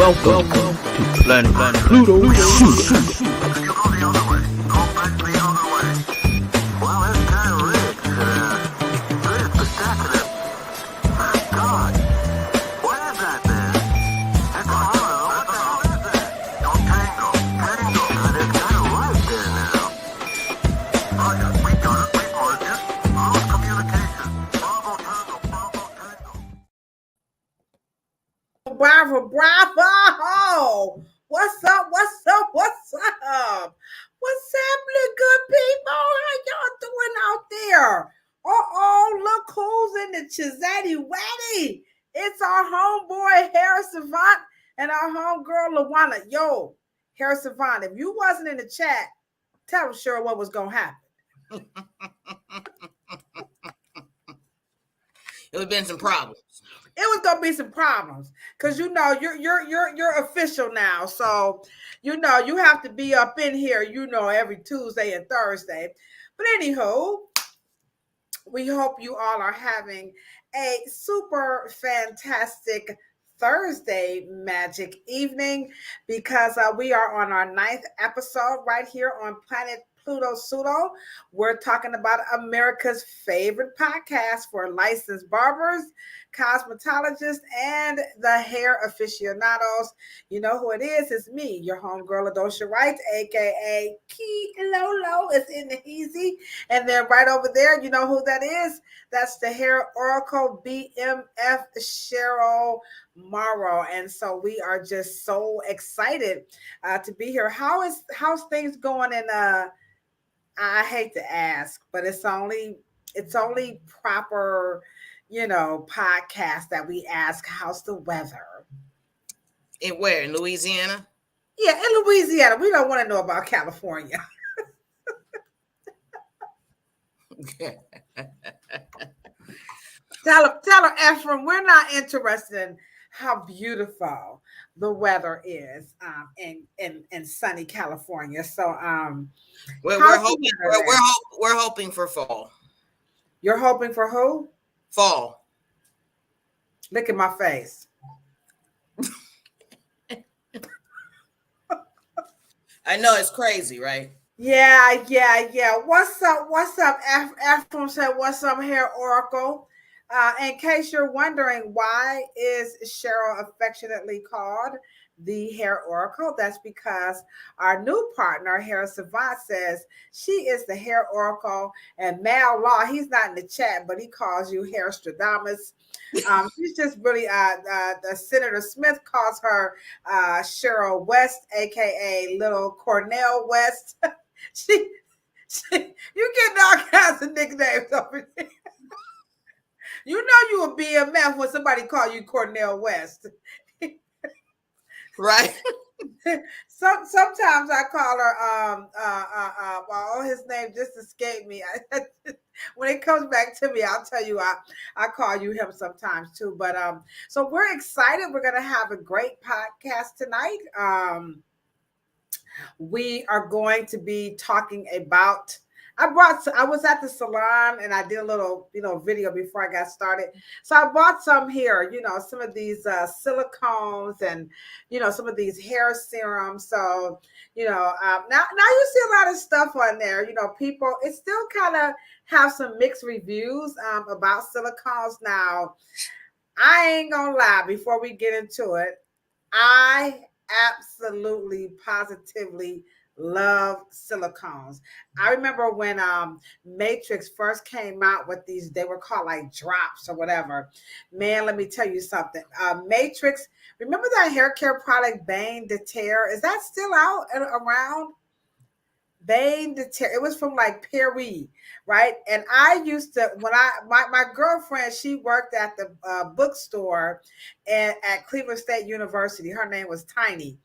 Welcome to Planet Pluto Pseudo. Bravo! What's up? What's happening, good people? How y'all doing out there? Look who's in the Chizatti Waddy. It's our homeboy, Harris Savant, and our homegirl, Lawana. Yo, Harris Savant, if you wasn't in the chat, tell Cheryl what was going to happen. It would have been some problems. It was gonna be some problems because you're official now, so you have to be up in here every Tuesday and Thursday. But anywho, we hope you all are having a super fantastic Thursday magic evening because we are on our 9th episode right here on Planet Pluto Pseudo. We're talking about America's favorite podcast for licensed barbers, cosmetologists, and the hair aficionados. You know who it is? It's me, your homegirl Ladosha Wright, aka Key Lolo. It's in the easy. And then right over there, you know who that is? That's the hair oracle BMF Cheryl Morrow. And so we are just so excited to be here. How's things going in I hate to ask, but it's only proper, podcast that we ask, how's the weather? In where? In Louisiana? Yeah, in Louisiana. We don't want to know about California. Tell her, Afro, we're not interested in how beautiful the weather is in sunny California. So we're hoping for fall. You're hoping for who? Fall. Look at my face. I know it's crazy, right? Yeah. What's up? Afro said, what's up, hair oracle? In case you're wondering, why is Cheryl affectionately called the hair oracle? That's because our new partner, Harris Savant, says she is the hair oracle, and Mal Law, he's not in the chat, but he calls you Hair Stradamus. She's just really, Senator Smith calls her Cheryl West, aka Little Cornell West. You getting all kinds of nicknames over here. You know you a BMF when somebody call you Cornell West. Right. Sometimes I call her well, his name just escaped me. When it comes back to me, I'll tell you I call you him sometimes too. But so we're excited. We're gonna have a great podcast tonight. We are going to be talking about I was at the salon and I did a little, video before I got started. So I bought some here, some of these silicones and, some of these hair serums. So, now you see a lot of stuff on there, people, it still kind of have some mixed reviews about silicones. Now, I ain't gonna lie, before we get into it, I absolutely, positively love silicones. I remember when Matrix first came out with these, they were called like drops or whatever. Man, let me tell you something. Matrix, remember that hair care product, Bane de Terre? Is that still out and around? Bane de Terre. It was from like Paris, right? And I used to, when my girlfriend, she worked at the bookstore at Cleveland State University. Her name was Tiny.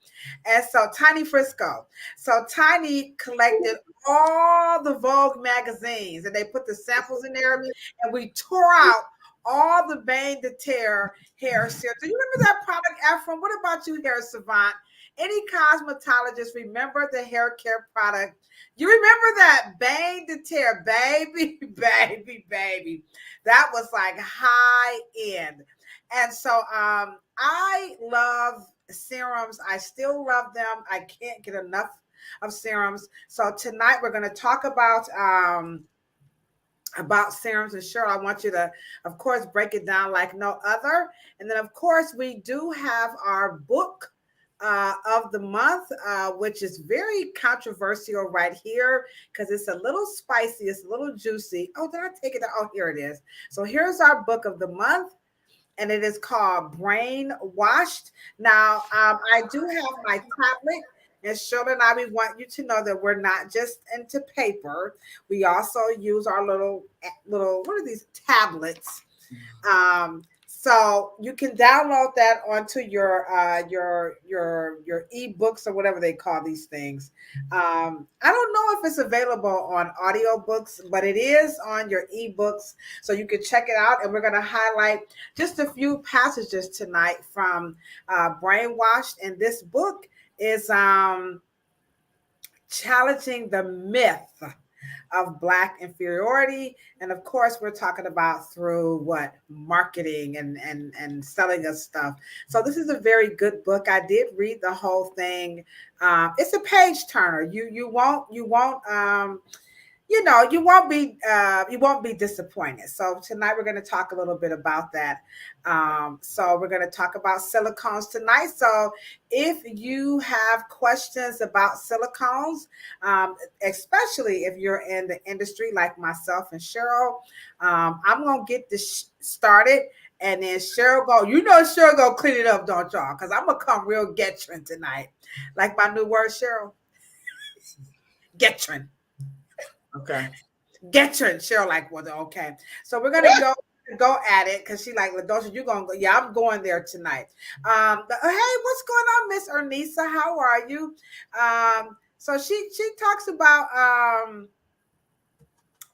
And so Tiny Frisco. So Tiny collected all the Vogue magazines and they put the samples in there and we tore out all the Bane de Terre hair serum. Do you remember that product, Afro? What about you, hair savant? Any cosmetologist remember the hair care product? You remember that Bane de Terre, baby, baby, baby. That was like high end. And so I love serums. I still love them. I can't get enough of serums. So tonight we're going to talk about serums. And Cheryl, I want you to, of course, break it down like no other. And then, of course, we do have our book of the month, which is very controversial right here because it's a little spicy, it's a little juicy. Oh, did I take it out? Oh, here it is. So here's our book of the month, and it is called Brainwashed. Now, I do have my tablet, and Cheryl and I, we want you to know that we're not just into paper. We also use our little, what are these tablets? So you can download that onto your ebooks or whatever they call these things. I don't know if it's available on audiobooks, but it is on your ebooks, so you can check it out. And we're going to highlight just a few passages tonight from Brainwashed. And this book is challenging the myth of Black inferiority. And of course, we're talking about through what? Marketing and selling us stuff. So this is a very good book. I did read the whole thing. It's a page turner. You won't you won't be disappointed. So tonight we're going to talk a little bit about that. So we're going to talk about silicones tonight. So if you have questions about silicones, especially if you're in the industry like myself and Cheryl, I'm going to get this started. And then Cheryl Cheryl go clean it up, don't y'all? Because I'm going to come real Getrin tonight. Like my new word, Cheryl? Getrin. Okay. Getrin. Cheryl like, well, okay. So we're gonna go at it because she like, Ladosha, you're gonna go. Yeah, I'm going there tonight. Hey, what's going on, Miss Ernisa? How are you? So she talks about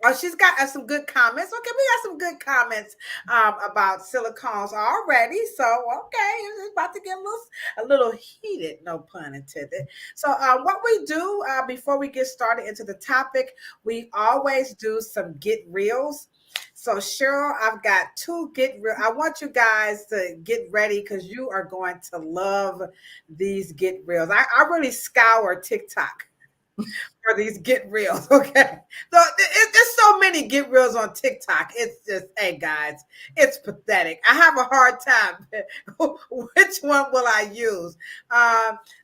oh, she's got some good comments. Okay, we got some good comments about silicones already. So, okay, it's about to get a little heated, no pun intended. So, what we do before we get started into the topic, we always do some get reels. So, Cheryl, I've got two get real. I want you guys to get ready because you are going to love these get reels. I really scour TikTok for these get reels, okay? So there's so many get reels on TikTok. It's just, hey guys, it's pathetic. I have a hard time. Which one will I use?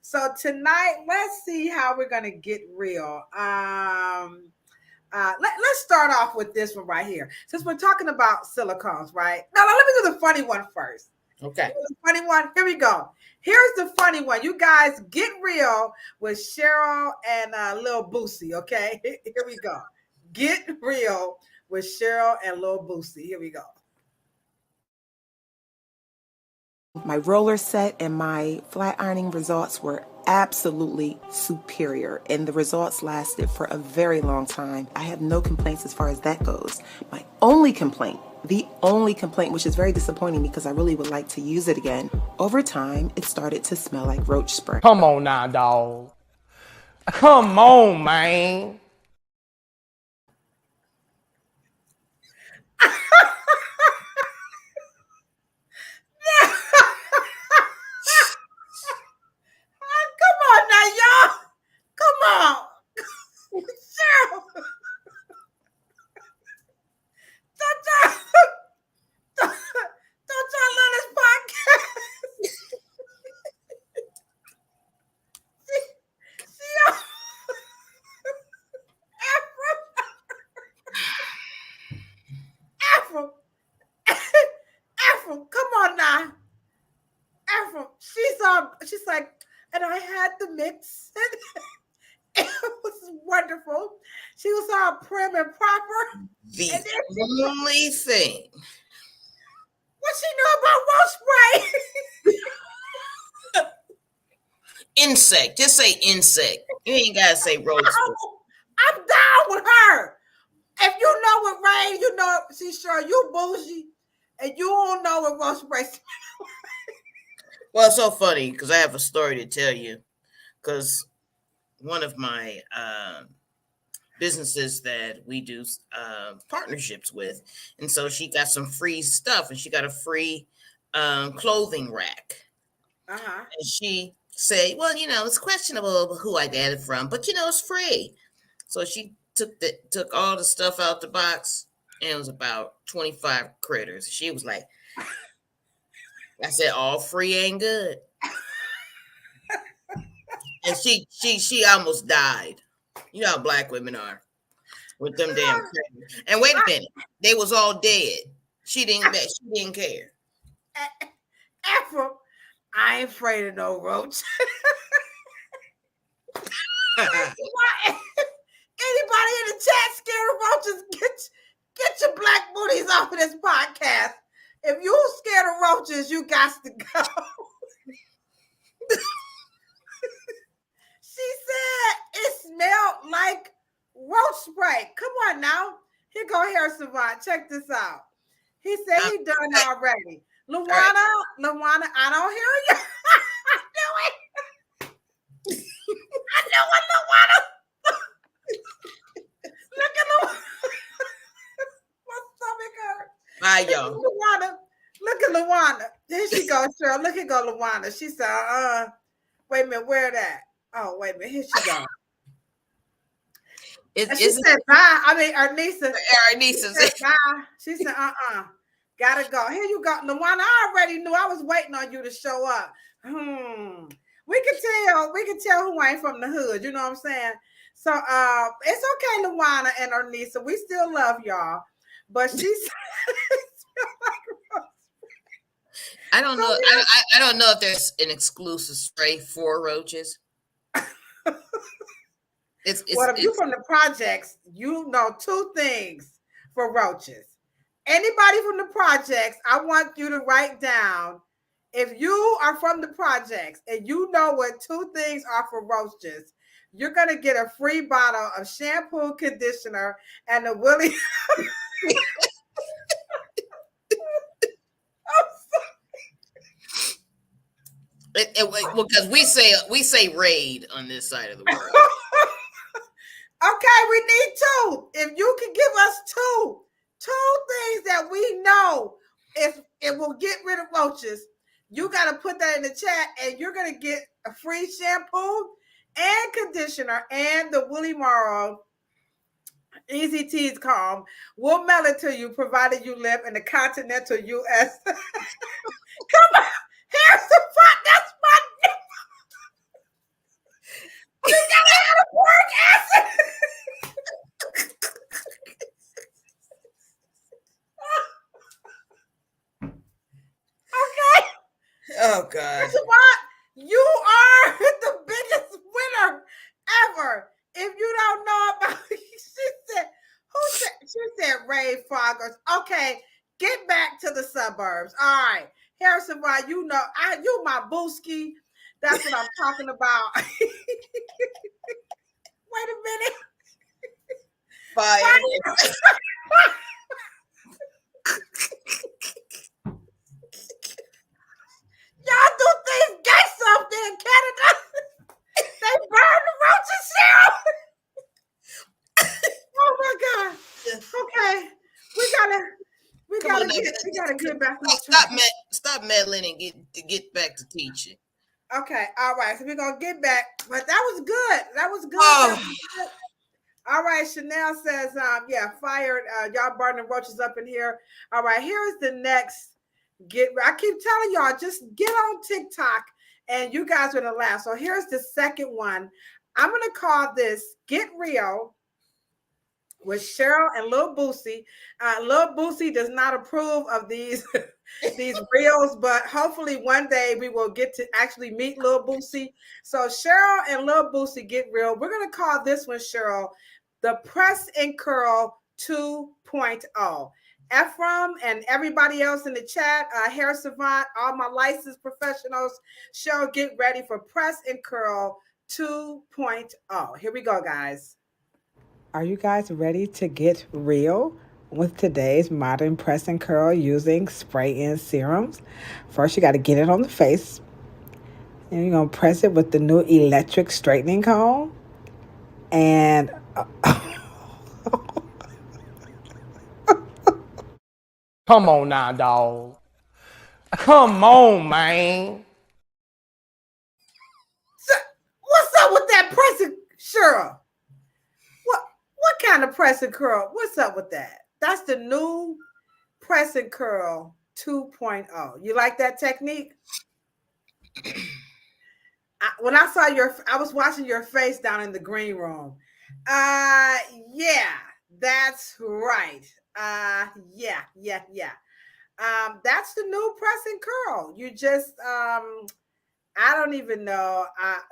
So tonight, let's see how we're gonna get real. Let's start off with this one right here. Since we're talking about silicones, right? Now let me do the funny one first. Okay. The funny one. Here we go. Here's the funny one. You guys get real with Cheryl and Lil Boosie, okay? Here we go. Get real with Cheryl and Lil Boosie. Here we go. My roller set and my flat ironing results were absolutely superior, and the results lasted for a very long time. I have no complaints as far as that goes. My only complaint, which is very disappointing because I really would like to use it again, over time, it started to smell like roach spray. Come on now, dog. Come on, man. Come on now, y'all. Come on. Cheryl. Don't y'all love this podcast? See, Afro, come on now. Afro, she's like, and I had the mix. It was wonderful. She was all prim and proper. The only thing. What she know about roach spray? Insect. Just say insect. You ain't gotta say roach spray. I'm down with her. If you know what Ray, you know, see, sure, you bougie. and you don't know what roach spray smells. Well, it's so funny because I have a story to tell you. Because one of my businesses that we do partnerships with, and so she got some free stuff, and she got a free clothing rack. Uh-huh. And she said, well, it's questionable who I got it from, but it's free. So she took all the stuff out the box, and it was about 25 critters. She was like, I said, all free ain't good. And she almost died. You know how black women are with them damn critters. And wait a minute, they was all dead. She didn't care. Afro, I ain't afraid of no roach. Anybody in the chat scared of roaches, get your black booties off of this podcast. If you scared of roaches, you got to go. She said it smelled like roach spray. Come on now. Here go Hair Savant. Check this out. He said he done already. Luana, I don't hear you. I knew it. I knew it, Luana. Look at Luana. My stomach hurt. Bye, y'all. Luana. Look at Luana. There she goes, Cheryl. Look at go Luana. She said, wait a minute, where that? Oh, wait a minute. Here she goes. She said, bye. I mean, Arnisa. Arnisa said, bye. She said, gotta go. Here you go. Luana, I already knew. I was waiting on you to show up. We can tell who ain't from the hood. You know what I'm saying? So it's okay, Luana and Arnisa. We still love y'all. But she said I don't know. I don't know if there's an exclusive spray for roaches. If you're from the projects, you know two things for roaches. Anybody from the projects, I want you to write down, if you are from the projects and you know what two things are for roaches, you're going to get a free bottle of shampoo, conditioner, and a Willie. Because we say raid on this side of the world. Okay, we need two. If you can give us two things that we know if it will get rid of roaches, you got to put that in the chat, and you're going to get a free shampoo and conditioner and the Willie Morrow Easy Teas Calm. We'll mail it to you, provided you live in the continental U.S. Come on, here's the fun. That's my name. We gotta have a pork acid. Okay. Oh God. That's what? You are the biggest winner ever. If you don't know about she said Ray Foggers. Okay, get back to the suburbs. All right. Harrison, why you know you my booski. That's what I'm talking about. Wait a minute. Fire. Y'all do things gay something in Canada. They burn the roaches, Cheryl. Oh my God. Okay. We gotta get back on track. Stop meddling and get back to teaching. Okay, all right. So we're gonna get back, but that was good. That was good. Oh. That was good. All right, Chanel says, fired. Y'all burning roaches up in here. All right, here's the next. I keep telling y'all, just get on TikTok, and you guys are gonna laugh. So here's the second one. I'm gonna call this "Get Real" with Cheryl and Lil Boosie. Lil Boosie does not approve of these these reels, but hopefully one day we will get to actually meet Lil Boosie. So Cheryl and Lil Boosie Get Real. We're gonna call this one, Cheryl, the Press and Curl 2.0. Ephraim and everybody else in the chat, Hair Savant, all my licensed professionals, Cheryl, get ready for Press and Curl 2.0. Here we go, guys. Are you guys ready to get real? with today's modern press and curl using spray-in serums. First, you got to get it on the face. And you're going to press it with the new electric straightening comb. And Come on now, dog. Come on, man. what's up with that press and Cheryl? What kind of press and curl? What's up with that? That's the new press and curl 2.0. You like that technique? When I saw I was watching your face down in the green room. Yeah, that's right. Yeah. That's the new press and curl. You just, I don't even know.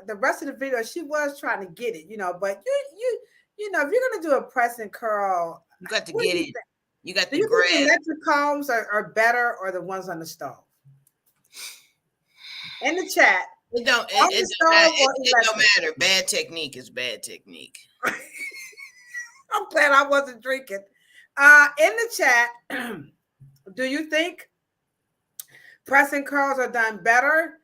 The rest of the video, she was trying to get it, but if you're gonna do a press and curl, You got to get it. You got do to you grab. think electric combs are better or the ones on the stove? In the chat. It don't matter. Bad technique is bad technique. I'm glad I wasn't drinking. In the chat, do you think press and curls are done better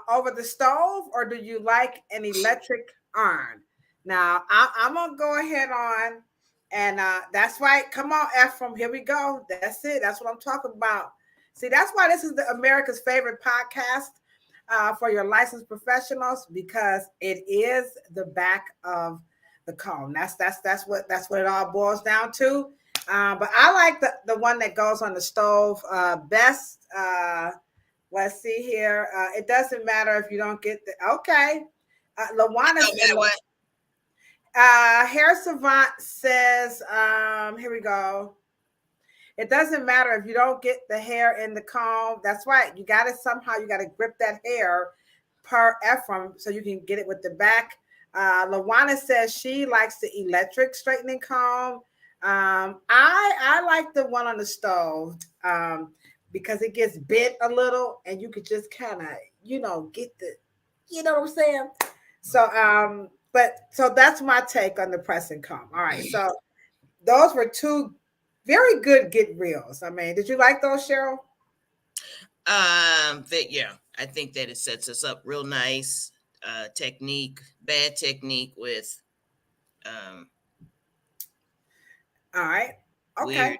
over the stove, or do you like an electric iron? Now, I'm going to go ahead on, and that's right. Come on, Afro, here we go. That's it. That's what I'm talking about. See, that's why this is the America's favorite podcast for your licensed professionals, because it is the back of the comb. That's what it all boils down to. But I like the one that goes on the stove best. Let's see here. It doesn't matter if you don't get the okay. Lawana says, what? Hair Savant says, here we go. It doesn't matter if you don't get the hair in the comb. That's right. You got to grip that hair per Ephraim so you can get it with the back. Lawana says she likes the electric straightening comb. I like the one on the stove because it gets bent a little and you could just kind of, get the, you know what I'm saying? So, so that's my take on the press and comb. All right. So those were two very good get reels. I mean, did you like those, Cheryl? Yeah, I think that it sets us up real nice. Technique, bad technique with all right. Okay. Weird.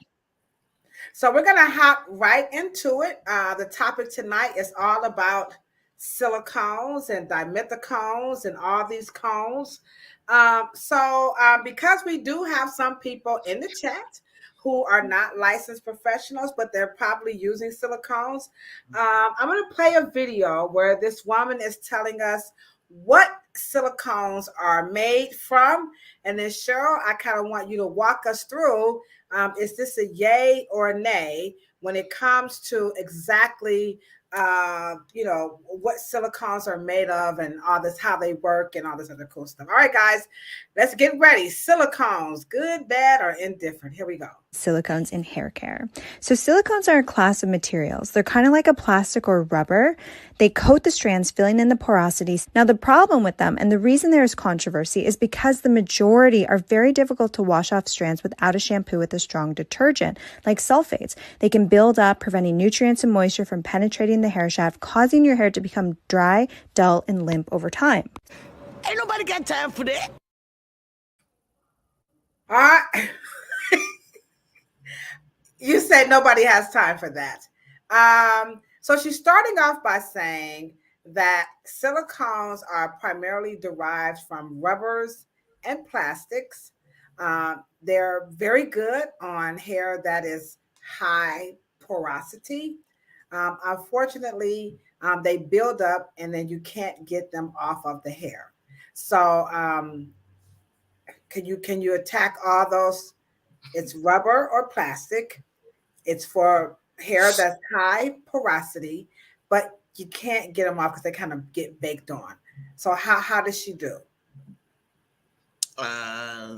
So we're gonna hop right into it. The topic tonight is all about silicones and dimethicones and all these cones. Because we do have some people in the chat who are not licensed professionals, but they're probably using silicones, I'm going to play a video where this woman is telling us what silicones are made from. And then Cheryl, I kind of want you to walk us through, is this a yay or a nay when it comes to exactly what silicones are made of and all this, how they work and all this other cool stuff. All right, guys, let's get ready. Silicones, good, bad, or indifferent. Here we go. Silicones in hair care. So silicones are a class of materials. They're kind of like a plastic or rubber. They coat the strands, filling in the porosities. Now, the problem with them, and the reason there is controversy, is because the majority are very difficult to wash off strands without a shampoo with a strong detergent, like sulfates. They can build up, preventing nutrients and moisture from penetrating the hair shaft, causing your hair to become dry, dull, and limp over time. Ain't nobody got time for that. All right. You said nobody has time for that. So she's starting off by saying that silicones are primarily derived from rubbers and plastics. They're very good on hair that is high porosity. Unfortunately, they build up and then you can't get them off of the hair. So can you attack all those? It's rubber or plastic. It's for hair that's high porosity, but you can't get them off because they kind of get baked on. So how does she do? Well,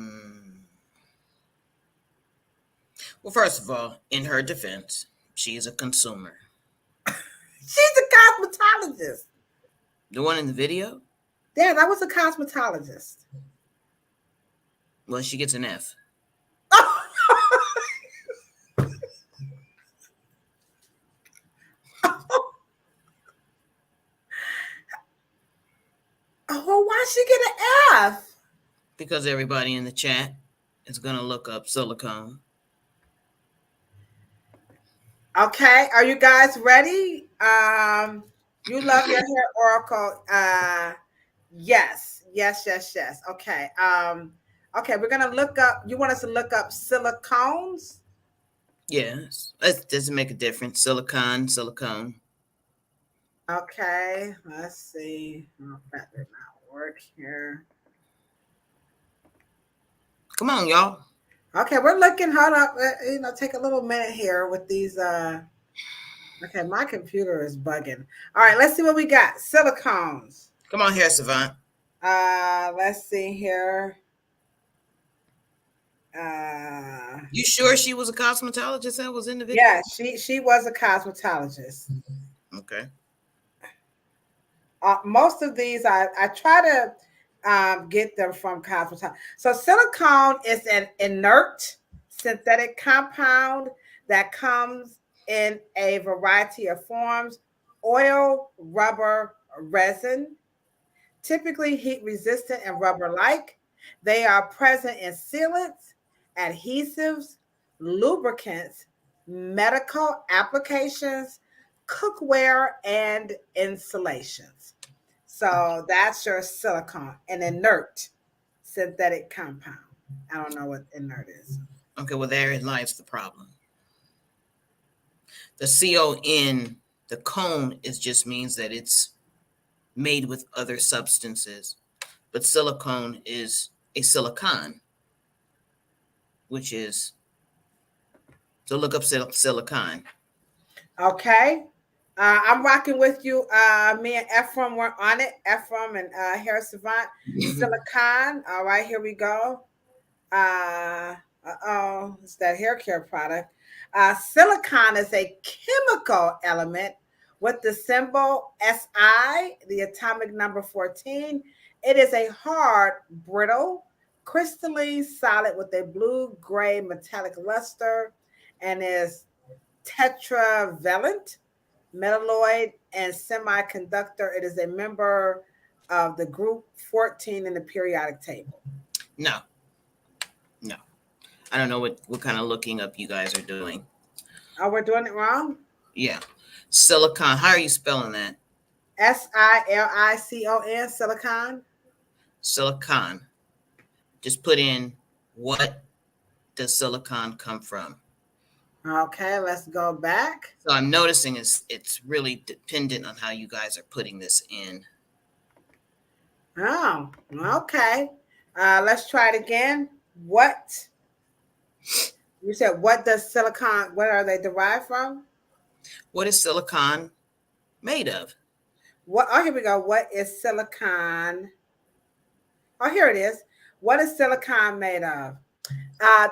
first of all, in her defense, she's a consumer. She's a cosmetologist. The one in the video? Yeah, that was a cosmetologist. Well, she gets an F. Why did she get an F? Because everybody in the chat is going to look up silicone. Okay, are you guys ready? You love your hair, Oracle. Yes. Okay. Okay, we're gonna look up. You want us to look up silicones? Yes, it doesn't make a difference. Silicone. Okay, let's see. Oh, that did not work here. Come on, y'all. Okay, we're looking. Hold up. Take a little minute here with these. Okay, my computer is bugging. All right, let's see what we got. Silicones. Come on here, Savant. Let's see here. You sure she was a cosmetologist that was in the video? Yeah, she was a cosmetologist. Okay. Most of these I try to get them from cosmetology. So silicone is an inert synthetic compound that comes in a variety of forms: oil, rubber, resin, typically heat resistant and rubber like. They are present in sealants, adhesives, lubricants, medical applications, cookware, and insulations. So that's your silicone, an inert synthetic compound. I don't know what inert is. Okay, well, therein lies the problem. The CON, the cone, just means that it's made with other substances, but silicone is a silicon, which is, so look up silicon. Okay. I'm rocking with you. Me and Ephraim were on it. Ephraim and Hair Savant. Silicon. All right, here we go. It's that hair care product. Silicon is a chemical element with the symbol Si, the atomic number 14. It is a hard, brittle, crystalline solid with a blue-gray metallic luster and is tetravalent, metalloid, and semiconductor. It is a member of the group 14 in the periodic table. No. I don't know what kind of looking up you guys are doing. Oh, we're doing it wrong? Yeah. Silicon. How are you spelling that? Silicon, silicon. Silicon. Just put in, what does silicon come from? Okay, let's go back. So I'm noticing it's really dependent on how you guys are putting this in. Oh, okay. Let's try it again. What? You said, what does silicon, what are they derived from? What is silicon made of? What? Oh, here we go. What is silicon? Oh, here it is. What is silicon made of?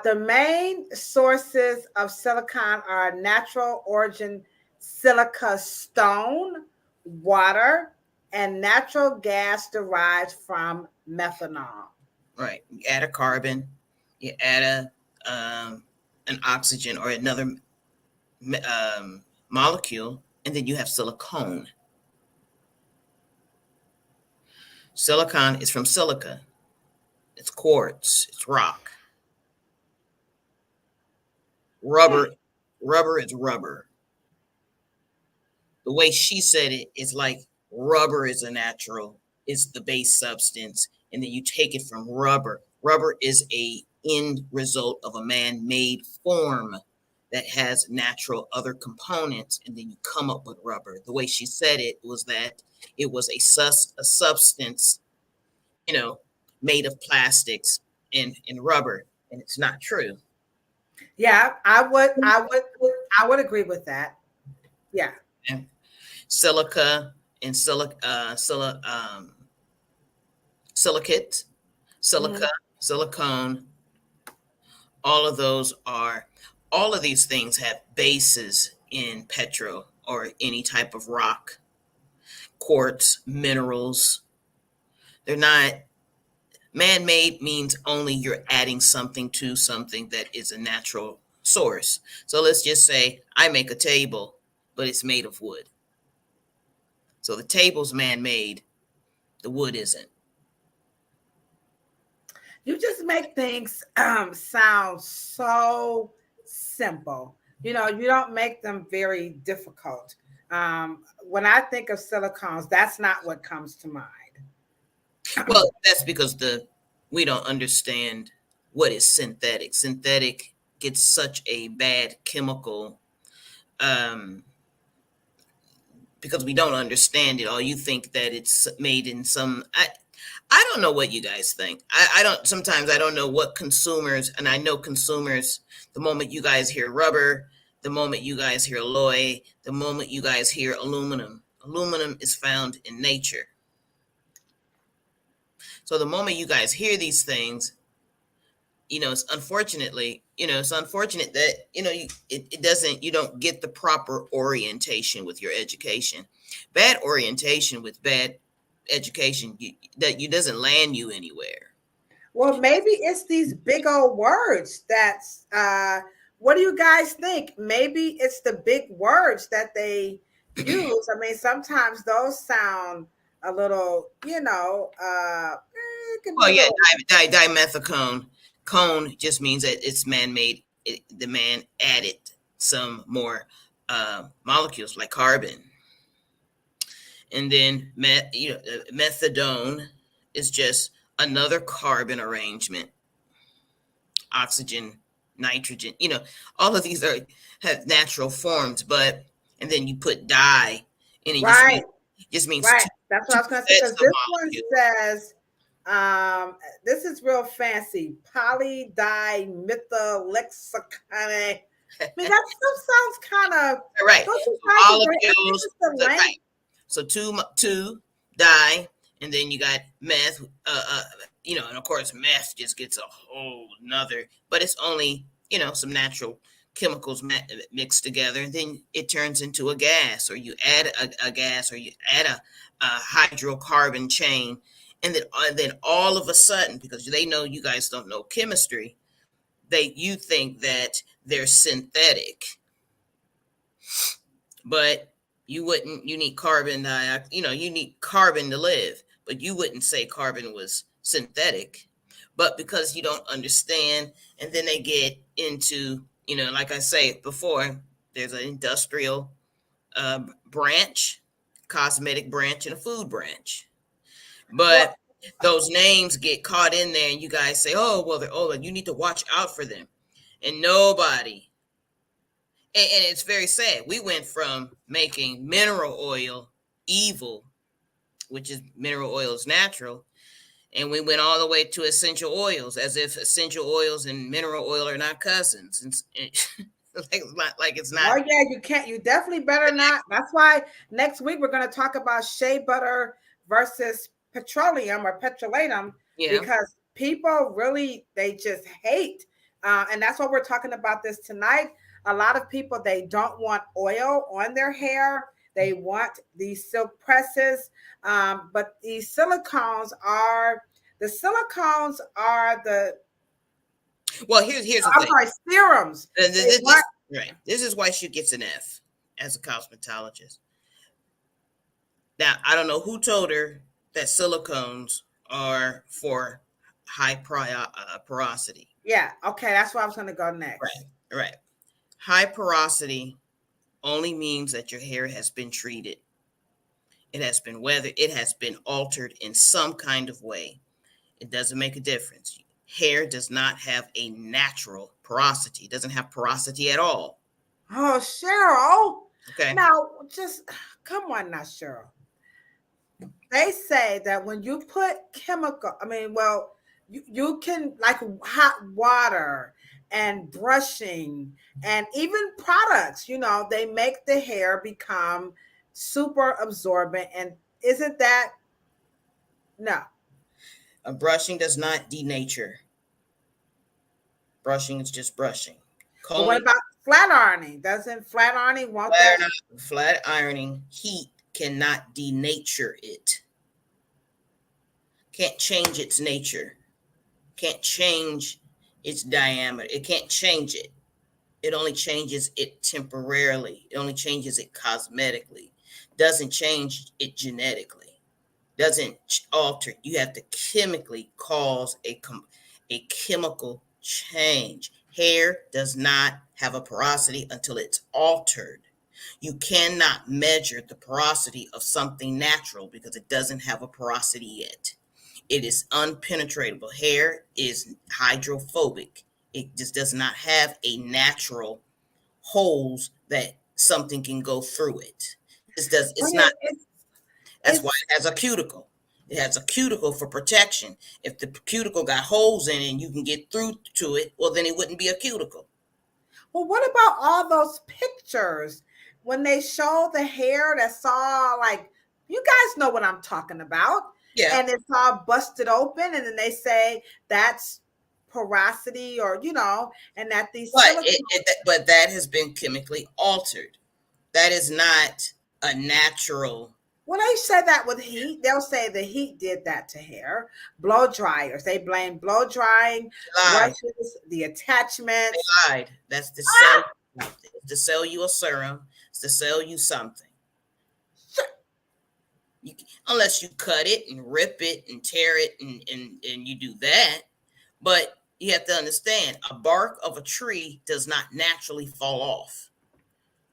The main sources of silicon are natural origin silica stone, water, and natural gas derived from methanol. Right. You add a carbon, you add an oxygen or another molecule, and then you have silicone. Silicon is from silica. It's quartz. It's rock. Rubber is rubber. The way she said it is like rubber is a natural, it's the base substance, and then you take it from rubber. Rubber is a end result of a man-made form that has natural other components, and then you come up with rubber. The way she said it was that it was a substance, made of plastics and rubber, and it's not true. Yeah, I would agree with that. Yeah. And silica and silicate, silica, silicone, all of these things have bases in petro or any type of rock, quartz, minerals. They're not man-made, means only you're adding something to something that is a natural source. So let's just say I make a table, but it's made of wood. So the table's man-made, the wood isn't. You just make things sound so simple. You know, you don't make them very difficult. When I think of silicones, that's not what comes to mind. Well, that's because we don't understand what is synthetic. Synthetic gets such a bad chemical because we don't understand it. Or you think that it's made in some. I don't know what you guys think. I don't. Sometimes I don't know what consumers, and I know consumers. The moment you guys hear rubber, the moment you guys hear alloy, the moment you guys hear aluminum. Aluminum is found in nature. So the moment you guys hear these things, it's unfortunate that, it doesn't, you don't get the proper orientation with your education. Bad orientation with bad education, that you doesn't land you anywhere. Well, maybe it's these big old words that's what do you guys think? Maybe it's the big words that they use. I mean, sometimes those sound a little, it can be Well, a yeah, little. dimethicone. Cone just means that it's man-made. The man added some more molecules like carbon. And then methadone is just another carbon arrangement, oxygen, nitrogen. All of these have natural forms, and then you put dye, and it Right. just means Right. two, That's what two I was going to say. sets Because of this one molecules. says, this is real fancy. Polydimethylexicane. I mean, that still sounds kind of. Right. Don't you guys agree? I think Molecules. it's the length. Right. So two dye, and then you got meth. And of course, meth just gets a whole nother. But it's only some natural chemicals mixed together, and then it turns into a gas, or you add a gas, or you add a hydrocarbon chain, and then all of a sudden, because they know you guys don't know chemistry, you think that they're synthetic, but you wouldn't. You need carbon dioxide. You need carbon to live, but you wouldn't say carbon was synthetic. But because you don't understand, and then they get into, like I say before, there's an industrial branch, cosmetic branch, and a food branch. But those names get caught in there, and you guys say, "Oh, well, you need to watch out for them," and nobody. And it's very sad. We went from making mineral oil evil, which is mineral oil is natural, and we went all the way to essential oils, as if essential oils and mineral oil are not cousins. And like it's not. Oh yeah, you can't. You definitely better not. That's why next week we're going to talk about shea butter versus petroleum or petroleum, Yeah. because people really they just hate, and that's why we're talking about this tonight. A lot of people, they don't want oil on their hair. They want these silk presses, but these silicones are the. Well, here's the I'm thing. sorry, serums. Right. This is why she gets an F as a cosmetologist. Now, I don't know who told her that silicones are for high porosity. Yeah. Okay. That's where I was going to go next. Right. High porosity only means that your hair has been treated. It has been weathered. It has been altered in some kind of way. It doesn't make a difference. Hair does not have a natural porosity. It doesn't have porosity at all. Oh, Cheryl. Okay. Now, just come on now, Cheryl. They say that when you put chemical, you can, like hot water and brushing and even products, they make the hair become super absorbent. And isn't that no? Brushing does not denature. Brushing is just brushing. But what about flat ironing? Doesn't flat ironing want that? Flat ironing heat cannot denature it. Can't change its nature. Can't change its diameter. It can't change it. It only changes it temporarily. It only changes it cosmetically. Doesn't change it genetically. Doesn't alter. You have to chemically cause a chemical change. Hair does not have a porosity until it's altered. You cannot measure the porosity of something natural because it doesn't have a porosity yet. It is unpenetratable. Hair is hydrophobic. It just does not have a natural holes that something can go through it. It's not, that's why It's it has a cuticle. It has a cuticle for protection. If the cuticle got holes in it and you can get through to it, well, then it wouldn't be a cuticle. Well, what about all those pictures when they show the hair that's all like, you guys know what I'm talking about, Yeah, and it's all busted open, and then they say that's porosity, or and that these but silicone. but that has been chemically altered. That is not a natural. When they say that with heat, they'll say the heat did that to hair. Blow dryers, they blame blow drying, Lied. brushes, the attachments. Lied. That's to sell. To sell you a serum. It's to sell you something. You, unless you cut it and rip it and tear it and you do that. But you have to understand, a bark of a tree does not naturally fall off.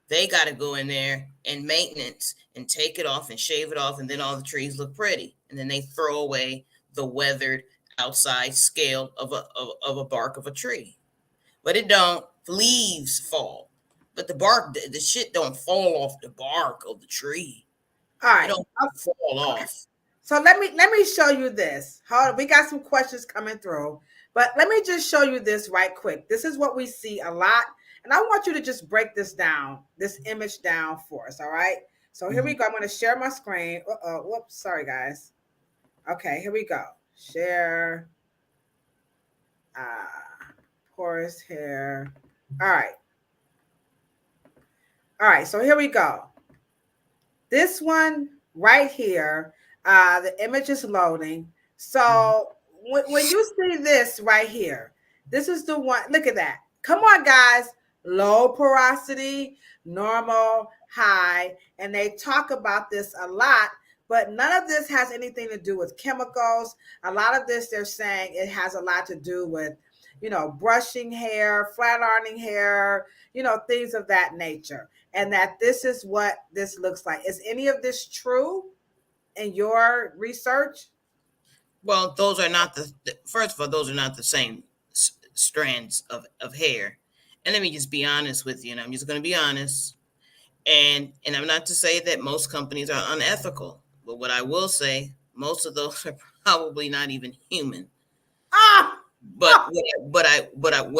They got to go in there and maintenance and take it off and shave it off, and then all the trees look pretty. And then they throw away the weathered outside scale of a bark of a tree. But it don't. Leaves fall, but the bark, the shit don't fall off the bark of the tree. All It right. don't fall off. So let me show you this. Hold on. We got some questions coming through, but let me just show you this right quick. This is what we see a lot, and I want you to just break this down, this image down for us. All right. So here we go. I'm going to share my screen. Whoops. Sorry, guys. Okay, here we go. Share. Porous hair. All right. All right. So here we go. This one right here, the image is loading. So when you see this right here, this is the one. Look at that. Come on, guys. Low porosity, normal, high. And they talk about this a lot, but none of this has anything to do with chemicals. A lot of this, they're saying it has a lot to do with, brushing hair, flat ironing hair, things of that nature. And that this is what this looks like. Is any of this true in your research? Well, those are not first of all, those are not the same strands of hair. And let me just be honest with you, and I'm just going to be honest. And I'm not to say that most companies are unethical, but what I will say, most of those are probably not even human. But what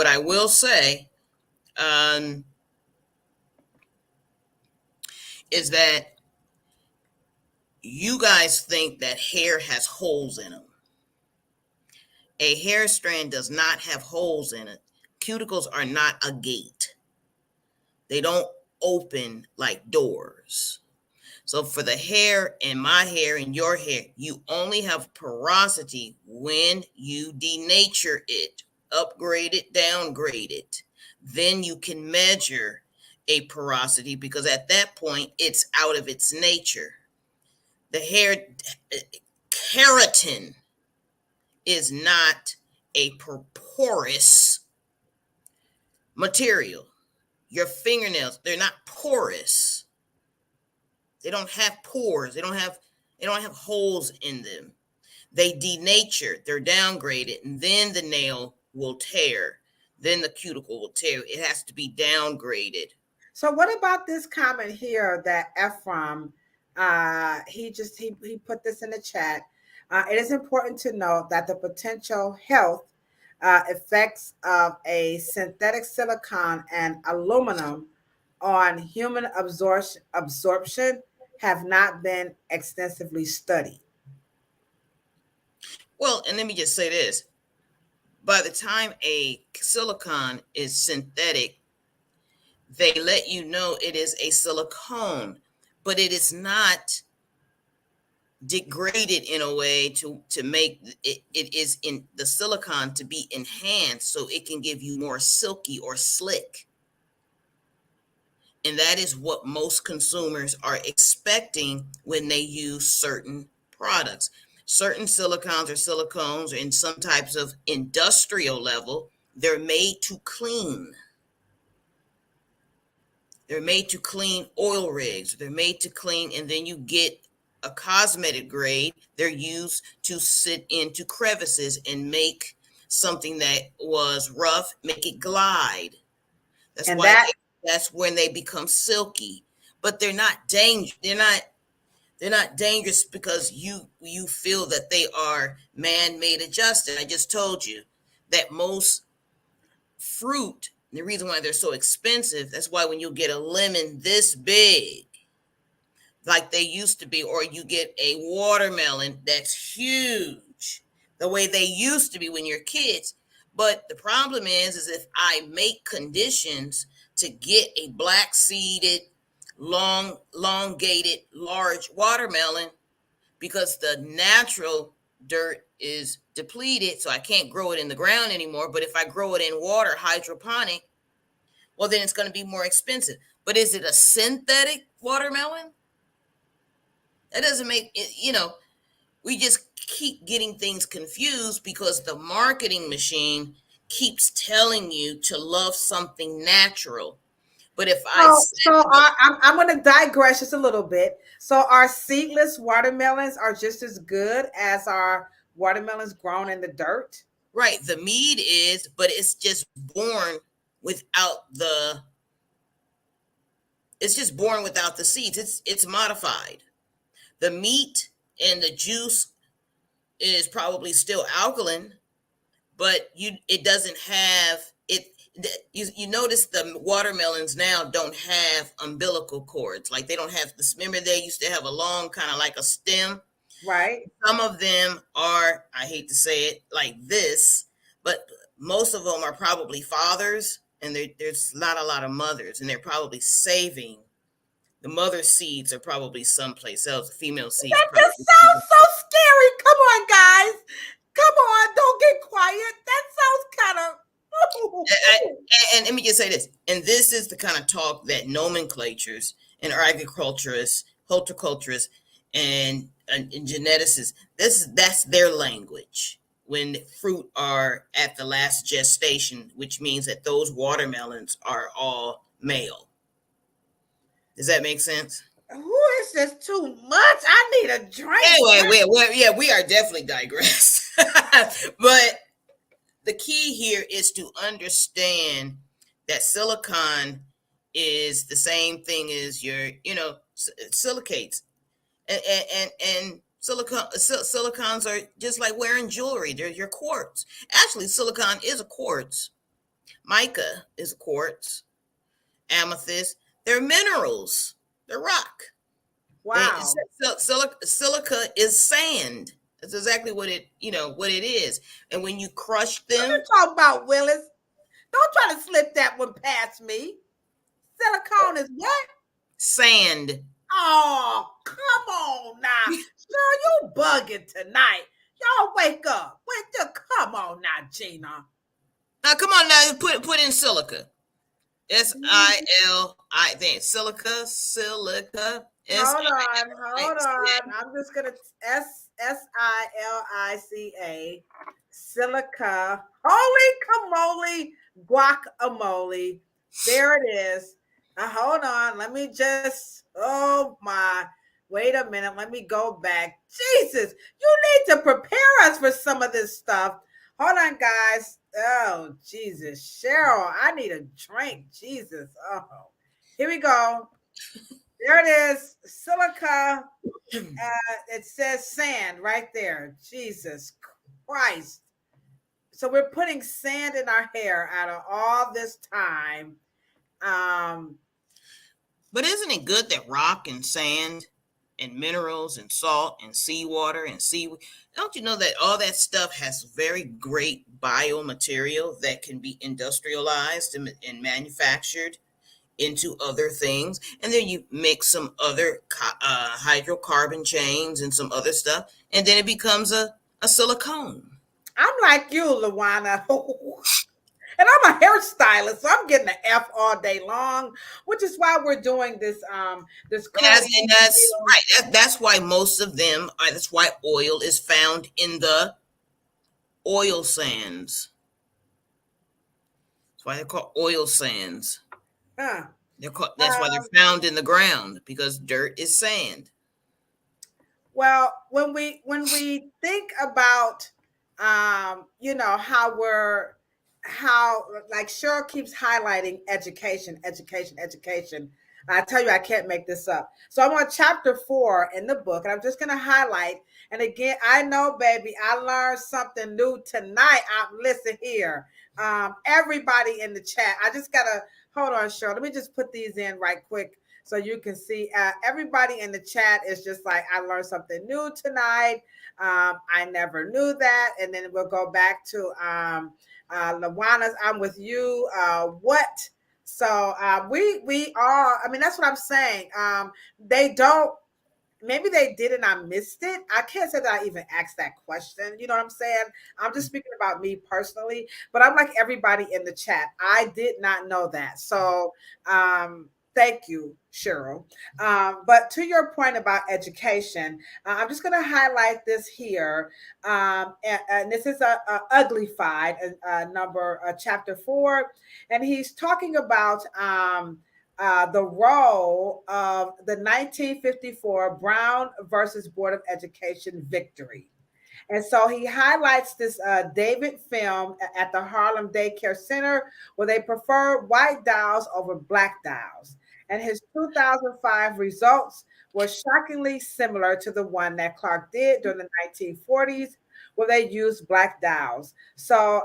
I will say is that you guys think that hair has holes in them. A hair strand does not have holes in it. Cuticles are not a gate. They don't open like doors. So for the hair and my hair and your hair, you only have porosity when you denature it, upgrade it, downgrade it. Then you can measure a porosity because at that point it's out of its nature. The hair keratin is not a porous material. Your fingernails, they're not porous. They don't have pores. They don't have holes in them. They denature, they're downgraded, and then the nail will tear. Then the cuticle will tear. It has to be downgraded. So what about this comment here that Ephraim, he put this in the chat. It is important to note that the potential health effects of a synthetic silicone and aluminum on human absorption have not been extensively studied. Well, and let me just say this. By the time a silicone is synthetic, they let you know it is a silicone, but it is not degraded in a way to make it is in the silicone to be enhanced so it can give you more silky or slick. And that is what most consumers are expecting when they use certain products. certain silicons or silicones in some types of industrial level, they're made to clean. They're made to clean oil rigs. They're made to clean, and then you get a cosmetic grade. They're used to sit into crevices and make something that was rough, make it glide. That's And why that's when they become silky. But they're not dangerous. They're not dangerous because you feel that they are man-made adjusted. I just told you that most fruit, the reason why they're so expensive, that's why when you get a lemon this big, like they used to be, or you get a watermelon that's huge, the way they used to be when you're kids. But the problem is if I make conditions to get a black seeded, elongated, large watermelon, because the natural dirt is depleted, so I can't grow it in the ground anymore. But if I grow it in water, hydroponic, well, then it's going to be more expensive. But is it a synthetic watermelon? That doesn't make it, we just keep getting things confused because the marketing machine keeps telling you to love something natural. But if I'm going to digress just a little bit. So our seedless watermelons are just as good as our watermelons grown in the dirt. Right. The mead is, but it's just born without the seeds. It's modified. The meat and the juice is probably still alkaline, but it doesn't have it. You notice the watermelons now don't have umbilical cords. Like they don't have this. Remember, they used to have a long kind of like a stem. Right. Some of them are, I hate to say it, like this, but most of them are probably fathers, and there's not a lot of mothers, and they're probably saving. The mother seeds are probably someplace else. The female seeds. That just sounds so scary. Come on, guys. Come on. Don't get quiet. That sounds kind of. And let me just say this. And this is the kind of talk that nomenclatures and agriculturists, horticulturists, and geneticists, that's their language when fruit are at the last gestation, which means that those watermelons are all male. Does that make sense? Ooh, it's just too much. I need a drink. Anyway, we are definitely digressed. But the key here is to understand that silicon is the same thing as your, silicates. And silicons are just like wearing jewelry. They're your quartz. Actually, silicon is a quartz. Mica is a quartz. Amethyst. They're minerals. They're rock. Wow. Silica is sand. That's exactly what it is. And when you crush them. What are you talking about, Willis? Don't try to slip that one past me. Silicone is what? Sand. Oh, come on now. Girl, you bugging tonight. Y'all wake up. Come on now, Gina. Now, come on now. Put in silica. S-I-L-I. Then silica. Hold on. I'm just gonna S-I-L-I-C-A. Silica. Holy camole guacamole. There it is. Hold on. Let me just. Oh my. Wait a minute. Let me go back. Jesus, you need to prepare us for some of this stuff. Hold on, guys. Oh, Jesus. Cheryl, I need a drink. Jesus. Oh, here we go. There it is. Silica. It says sand right there. Jesus Christ. So we're putting sand in our hair out of all this time. But isn't it good that rock and sand and minerals and salt and seawater and seaweed, don't you know that all that stuff has very great biomaterial that can be industrialized and manufactured into other things? And then you mix some other hydrocarbon chains and some other stuff, and then it becomes a silicone. I'm like you, Luana. And I'm a hairstylist, so I'm getting the F all day long, which is why we're doing this this And that's right. That's why most of them are. That's why oil is found in the oil sands. That's why they're called oil sands. Huh. That's why they're found in the ground, because dirt is sand. Well, when we think about you know, how like Cheryl keeps highlighting education, education, education. I tell you, I can't make this up. So I'm on chapter 4 in the book, and I'm just gonna highlight. And again, I know, baby, I learned something new tonight. Listen here, everybody in the chat. I just gotta hold on, Cheryl. Let me just put these in right quick so you can see. Everybody in the chat is just like, I learned something new tonight. I never knew that. And then we'll go back to Lawana's, I'm with you. What? So we are, I mean, that's what I'm saying. They don't, maybe they did and I missed it. I can't say that I even asked that question. You know what I'm saying? I'm just speaking about me personally, but I'm like everybody in the chat. I did not know that. So thank you, Cheryl. But to your point about education, I'm just going to highlight this here. And this is a uglified number, chapter 4. And he's talking about the role of the 1954 Brown versus Board of Education victory. And so he highlights this David film at the Harlem Daycare Center where they prefer white dowels over black dowels. And his 2005 results were shockingly similar to the one that Clark did during the 1940s, where they used black dowels. So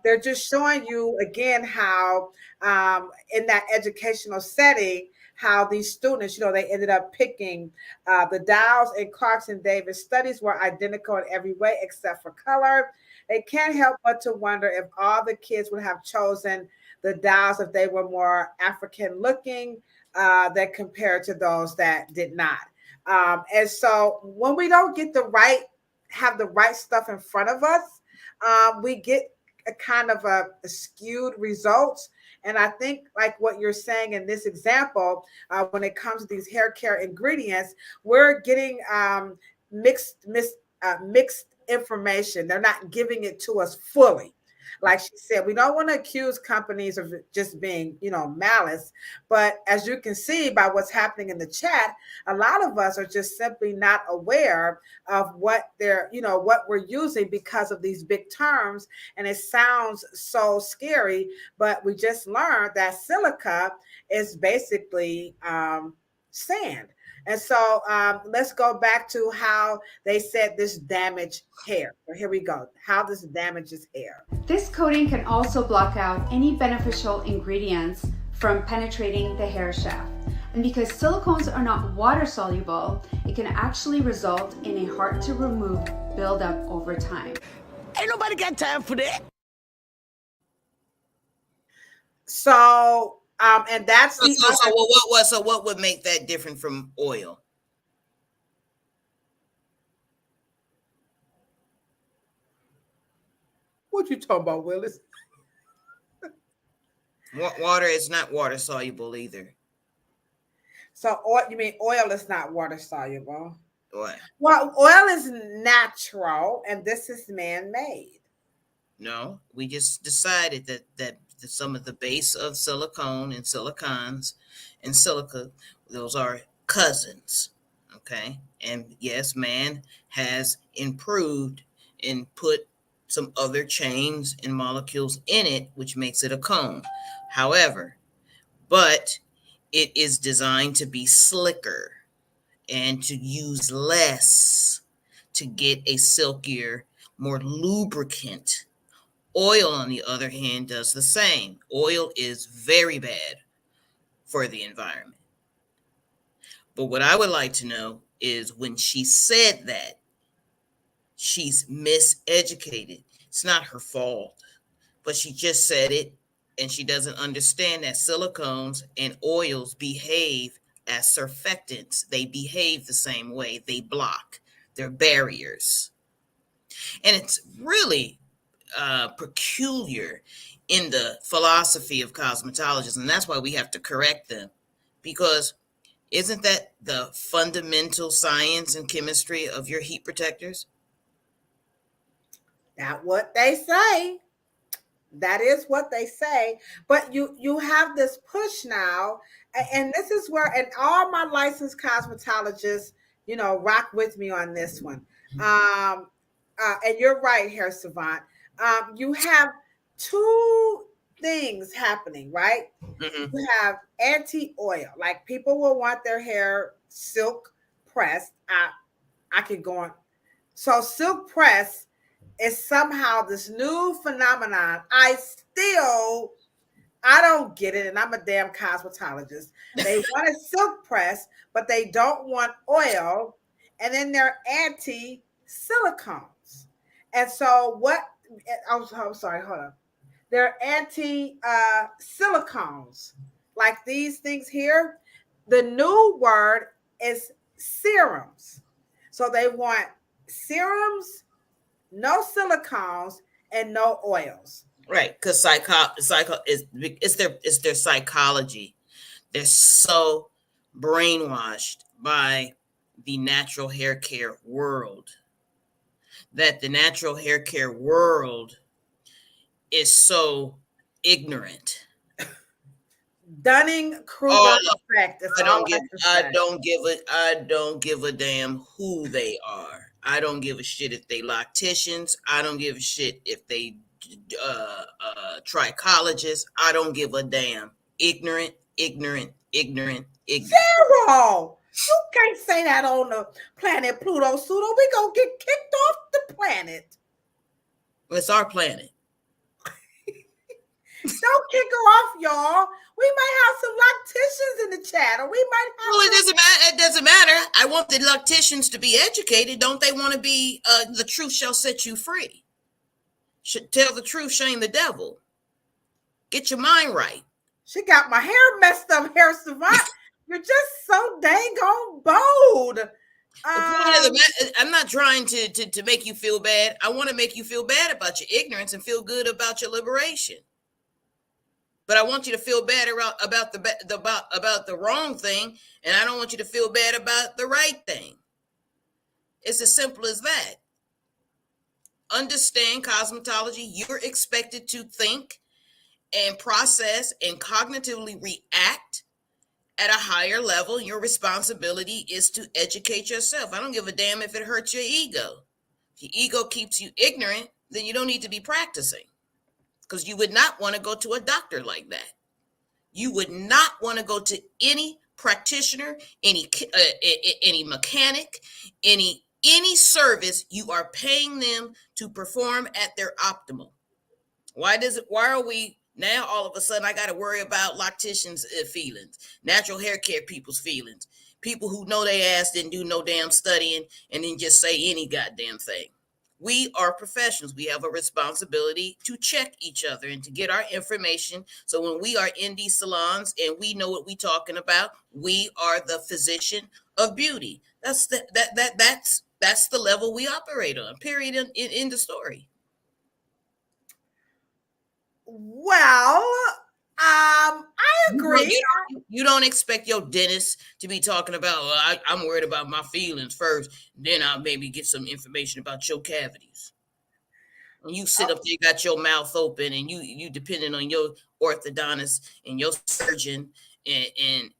they're just showing you again how in that educational setting, how these students, you know, they ended up picking the Dow's and Clarkson Davis studies were identical in every way except for color. They can't help but to wonder if all the kids would have chosen the Dow's if they were more African looking than compared to those that did not. And so when we don't get have the right stuff in front of us, we get a kind of a skewed results. And I think like what you're saying in this example, when it comes to these hair care ingredients, we're getting mixed information. They're not giving it to us fully. Like she said, we don't want to accuse companies of just being, you know, malice. But as you can see by what's happening in the chat, a lot of us are just simply not aware of what they're, you know, what we're using because of these big terms. And it sounds so scary, but we just learned that silica is basically sand. And so let's go back to how they said this damaged hair. So here we go. How this damages hair. This coating can also block out any beneficial ingredients from penetrating the hair shaft. And because silicones are not water soluble, it can actually result in a hard to remove buildup over time. Ain't nobody got time for that. So and that's the so what would make that different from oil? What you talking about, Willis? Water is not water soluble either. So you mean oil is not water soluble? What? Well, oil is natural and this is man-made. No, we just decided that some of the base of silicone and silicons and silica, those are cousins. Okay. And yes, man has improved and put some other chains and molecules in it, which makes it a cone. However, but it is designed to be slicker and to use less to get a silkier, more lubricant. Oil, on the other hand, does the same. Oil is very bad for the environment. But what I would like to know is when she said that, she's miseducated. It's not her fault, but she just said it, and she doesn't understand that silicones and oils behave as surfactants. They behave the same way. They block. They're barriers. And it's really peculiar in the philosophy of cosmetologists, and that's why we have to correct them, because isn't that the fundamental science and chemistry of your heat protectors? That's what they say. That is what they say. But you have this push now, and this is where, and all my licensed cosmetologists, rock with me on this one. And you're right, Hair Savant. You have two things happening, right? Mm-hmm. You have anti-oil, like people will want their hair silk pressed. I could go on. So silk press is somehow this new phenomenon. I don't get it, and I'm a damn cosmetologist. They want a silk press, but they don't want oil, and then they're anti-silicones. And so what? I'm sorry, hold on. They're anti-silicones, like these things here. The new word is serums. So they want serums, no silicones, and no oils. Right, because it's their psychology. They're so brainwashed by the natural hair care world that the natural hair care world is so ignorant. Dunning-Kruger effect. I don't give a damn who they are. I don't give a shit if they locticians. I don't give a shit if they trichologists. I don't give a damn. Ignorant. Cheryl, you can't say that on the Planet Pluto Pseudo. We gonna get kicked off the planet. It's our planet. Don't kick her off, y'all. We might have some locticians in the chat, or we might have. Well, it doesn't matter. I want the locticians to be educated. Don't they want to be? The truth shall set you free. Should tell the truth, shame the devil. Get your mind right. She got my hair messed up, Hair Savant. You're just so dang on bold. I'm not trying to make you feel bad. I want to make you feel bad about your ignorance and feel good about your liberation. But I want you to feel bad about the wrong thing, and I don't want you to feel bad about the right thing. It's as simple as that. Understand cosmetology. You're expected to think and process and cognitively react at a higher level. Your responsibility is to educate yourself. I don't give a damn if it hurts your ego. If your ego keeps you ignorant, then you don't need to be practicing. Because you would not want to go to a doctor like that. You would not want to go to any practitioner, any mechanic, any service. You are paying them to perform at their optimal. Why are we now all of a sudden I got to worry about locticians' feelings, natural hair care people's feelings, people who know their ass didn't do no damn studying and then just say any goddamn thing. We are professionals. We have a responsibility to check each other and to get our information. So when we are in these salons and we know what we're talking about, we are the physician of beauty. That's the level we operate on. Period. In the story. Well, I agree. You don't expect your dentist to be talking about, well, I'm worried about my feelings first, then I'll maybe get some information about your cavities. When you sit up there, you got your mouth open, and you depending on your orthodontist and your surgeon and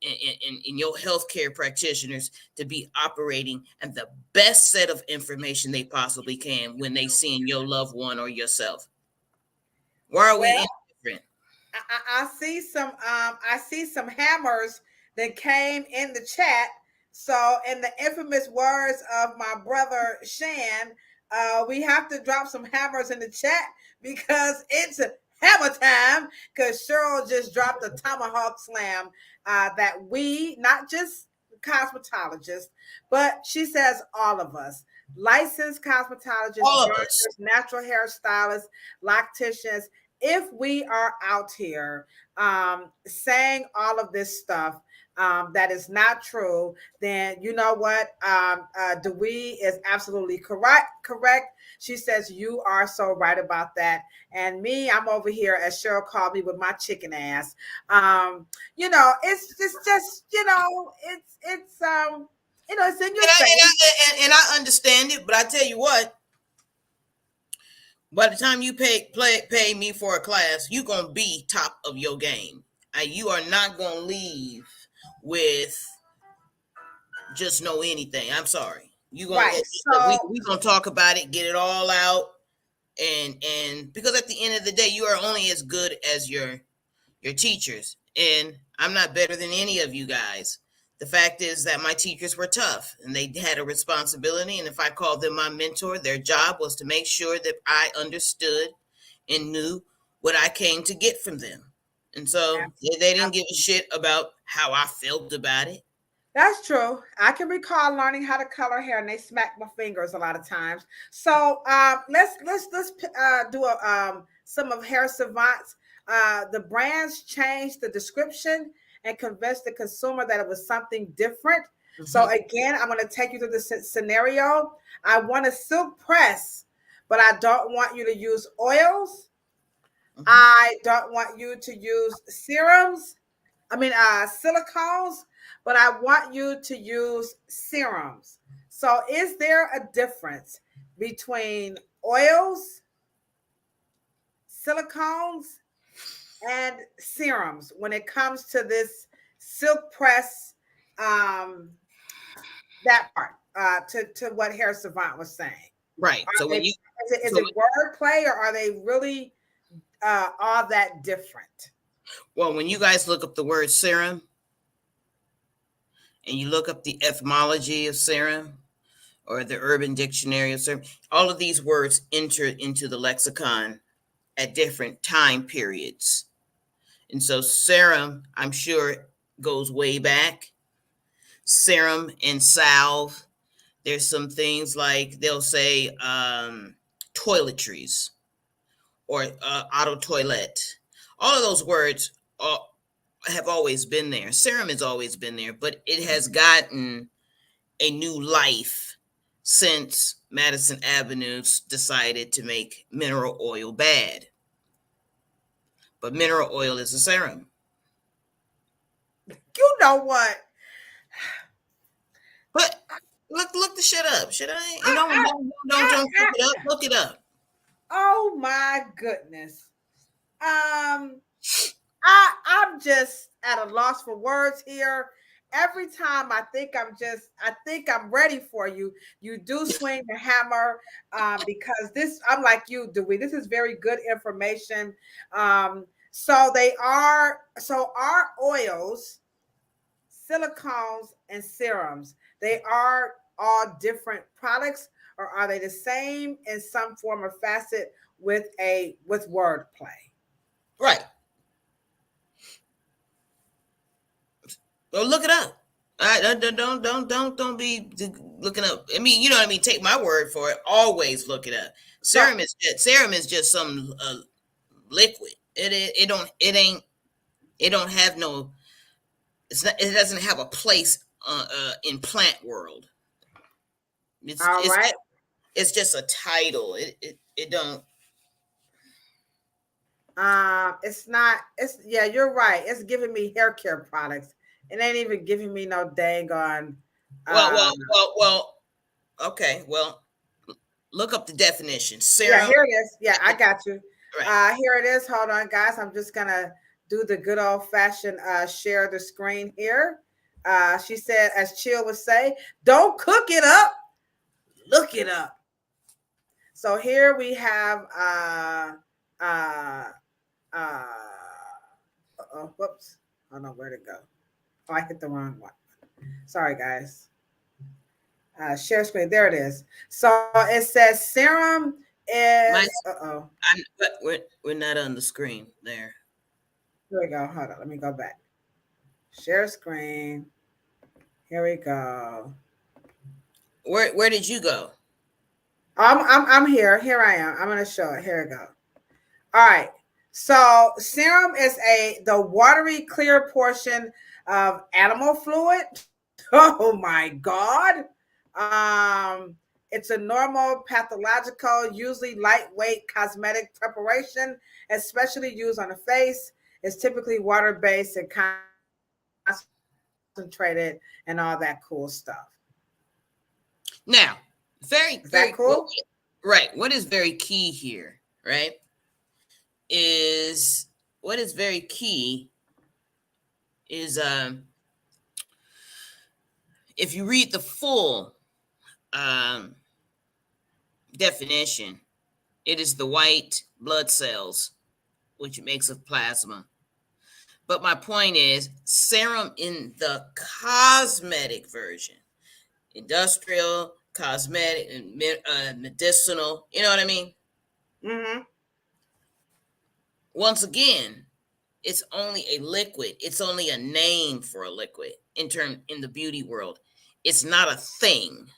your healthcare practitioners to be operating at the best set of information they possibly can when they seeing your loved one or yourself. Why are we indifferent? I see some hammers that came in the chat. So in the infamous words of my brother Shan, we have to drop some hammers in the chat because it's hammer time. Because Cheryl just dropped a tomahawk slam that we, not just cosmetologists, but she says all of us, licensed cosmetologists, natural hairstylists, locticians, if we are out here saying all of this stuff, that is not true, then you know what? Dewey is absolutely correct. She says you are so right about that. And me, I'm over here, as Cheryl called me, with my chicken ass. It's just it's in your face. And I understand it, but I tell you what, by the time you pay me for a class, you're gonna be top of your game. You are not gonna leave with just know anything. I'm sorry. You gonna Right. So we gonna talk about it, get it all out, and because at the end of the day, you are only as good as your teachers, and I'm not better than any of you guys. The fact is that my teachers were tough and they had a responsibility. And if I called them my mentor, their job was to make sure that I understood and knew what I came to get from them. And so they didn't give a shit about how I felt about it. That's true. I can recall learning how to color hair, and they smacked my fingers a lot of times. So let's do some of Hair Savant's. The brands changed the description and convinced the consumer that it was something different. Mm-hmm. So again, I'm going to take you through the scenario. I want a silk press, but I don't want you to use oils. Mm-hmm. I don't want you to use silicones, but I want you to use serums. So is there a difference between oils, silicones, and serums when it comes to this silk press, that part, to what Hair Savant was saying? Right. So when is it wordplay, or are they really all that different? Well, when you guys look up the word serum and you look up the etymology of serum or the Urban Dictionary of serum, all of these words enter into the lexicon at different time periods. And so serum, I'm sure, goes way back. Serum and salve. There's some things like they'll say toiletries or auto toilet. All of those words have always been there. Serum has always been there, but it has gotten a new life since Madison Avenue decided to make mineral oil bad. But mineral oil is a serum. You know what? But look the shit up. Don't look it up. Look it up. Oh my goodness. I'm just at a loss for words here. Every time I think I'm ready for you, you do swing the hammer, because I'm like you, Dewey. This is very good information. So our oils, silicones, and serums, they are all different products, or are they the same in some form or facet with wordplay? Right. Well, look it up. Don't be looking up. I mean, you know what I mean. Take my word for it. Always look it up. Serum is just some liquid. It doesn't have a place in plant world. It's just a title. It don't. You're right. It's giving me hair care products. It ain't even giving me no dang on. Well. Okay. Well, look up the definition. Serum. Yeah, here it is. Yeah, I got you. Right. Here it is. Hold on, guys. I'm just gonna do the good old fashioned share the screen here. She said, as Chill would say, don't cook it up, look it up. So here we have whoops. I don't know where to go. Oh, I hit the wrong one. Sorry, guys. Share screen. There it is. So it says serum is. But we're not on the screen there. Here we go. Hold on. Let me go back. Share screen. Here we go. Where did you go? I'm here. Here I am. I'm gonna show it. Here we go. All right. So serum is the watery clear portion of animal fluid. Oh my God. It's a normal pathological, usually lightweight cosmetic preparation, especially used on the face. It's typically water-based and concentrated and all that cool stuff. Now, very, Is very that cool? Right. What is very key here, right? What is very key is if you read the full definition, it is the white blood cells, which makes of plasma. But my point is, serum in the cosmetic version, industrial, cosmetic, and medicinal, you know what I mean? Mm-hmm. Once again, it's only a liquid. It's only a name for a liquid in the beauty world. It's not a thing.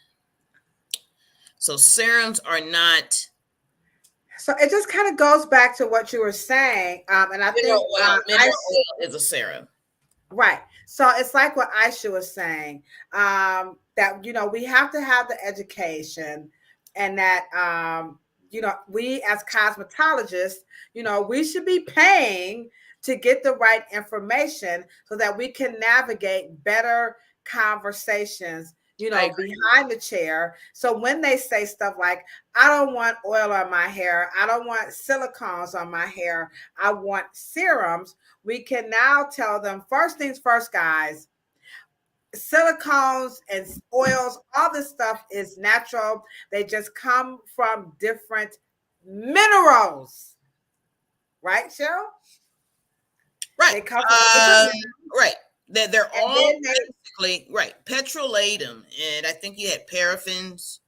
So serums are not. So it just kind of goes back to what you were saying, and I think mineral oil is a serum. Right. So it's like what Aisha was saying, that, we have to have the education, and that, we as cosmetologists, we should be paying to get the right information so that we can navigate better conversations, behind the chair. So when they say stuff like, I don't want oil on my hair, I don't want silicones on my hair, I want serums, we can now tell them, first things first, guys, silicones and oils, all this stuff is natural. They just come from different minerals. Right, Cheryl? Right. They come from right. They're all basically right. Petrolatum, and I think you had paraffins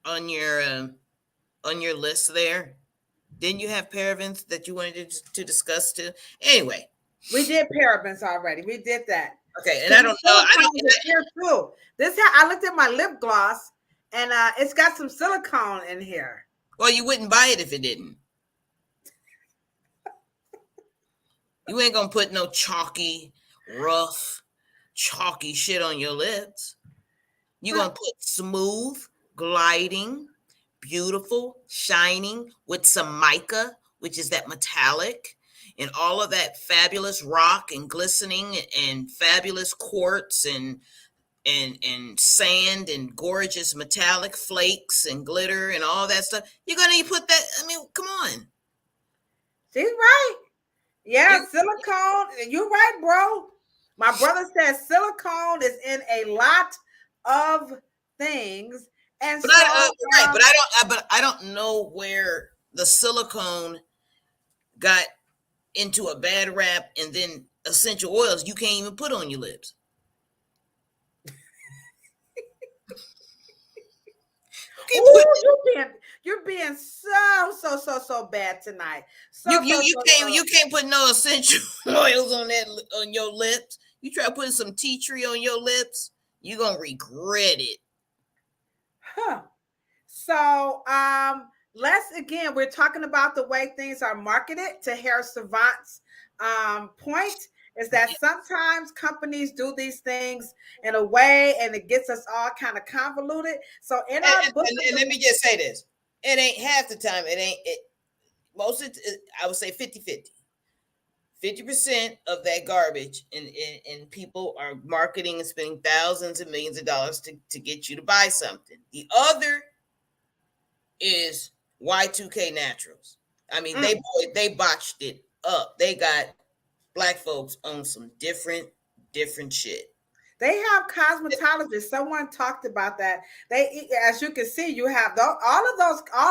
on your list there. Didn't you have paraffins that you wanted to discuss too? Anyway, we did parabens already. We did that. Okay, and I don't know. Here too. I looked at my lip gloss, and it's got some silicone in here. Well, you wouldn't buy it if it didn't. You ain't gonna put no rough, chalky shit on your lips. You're gonna put smooth, gliding, beautiful, shining with some mica, which is that metallic, and all of that fabulous rock and glistening and fabulous quartz and sand and gorgeous metallic flakes and glitter and all that stuff. You're gonna put that. I mean, come on. She's right. Yeah, silicone. You're right, bro. My brother says silicone is in a lot of things, and but I don't know where the silicone got into a bad rap, and then essential oils you can't even put on your lips. You're being so bad tonight. You can't put no essential oils on your lips. You try putting some tea tree on your lips, you're gonna regret it. Huh. So we're talking about the way things are marketed. To Hair Savant's point is that sometimes companies do these things in a way, and it gets us all kind of convoluted. So in our book, and let me just say this: it ain't half the time. Most of it, I would say 50-50. 50% of that garbage, and people are marketing and spending thousands and millions of dollars to get you to buy something. The other is Y2K Naturals. I mean, they botched it up. They got Black folks on some different shit. They have cosmetologists. Someone talked about that. As you can see, you have all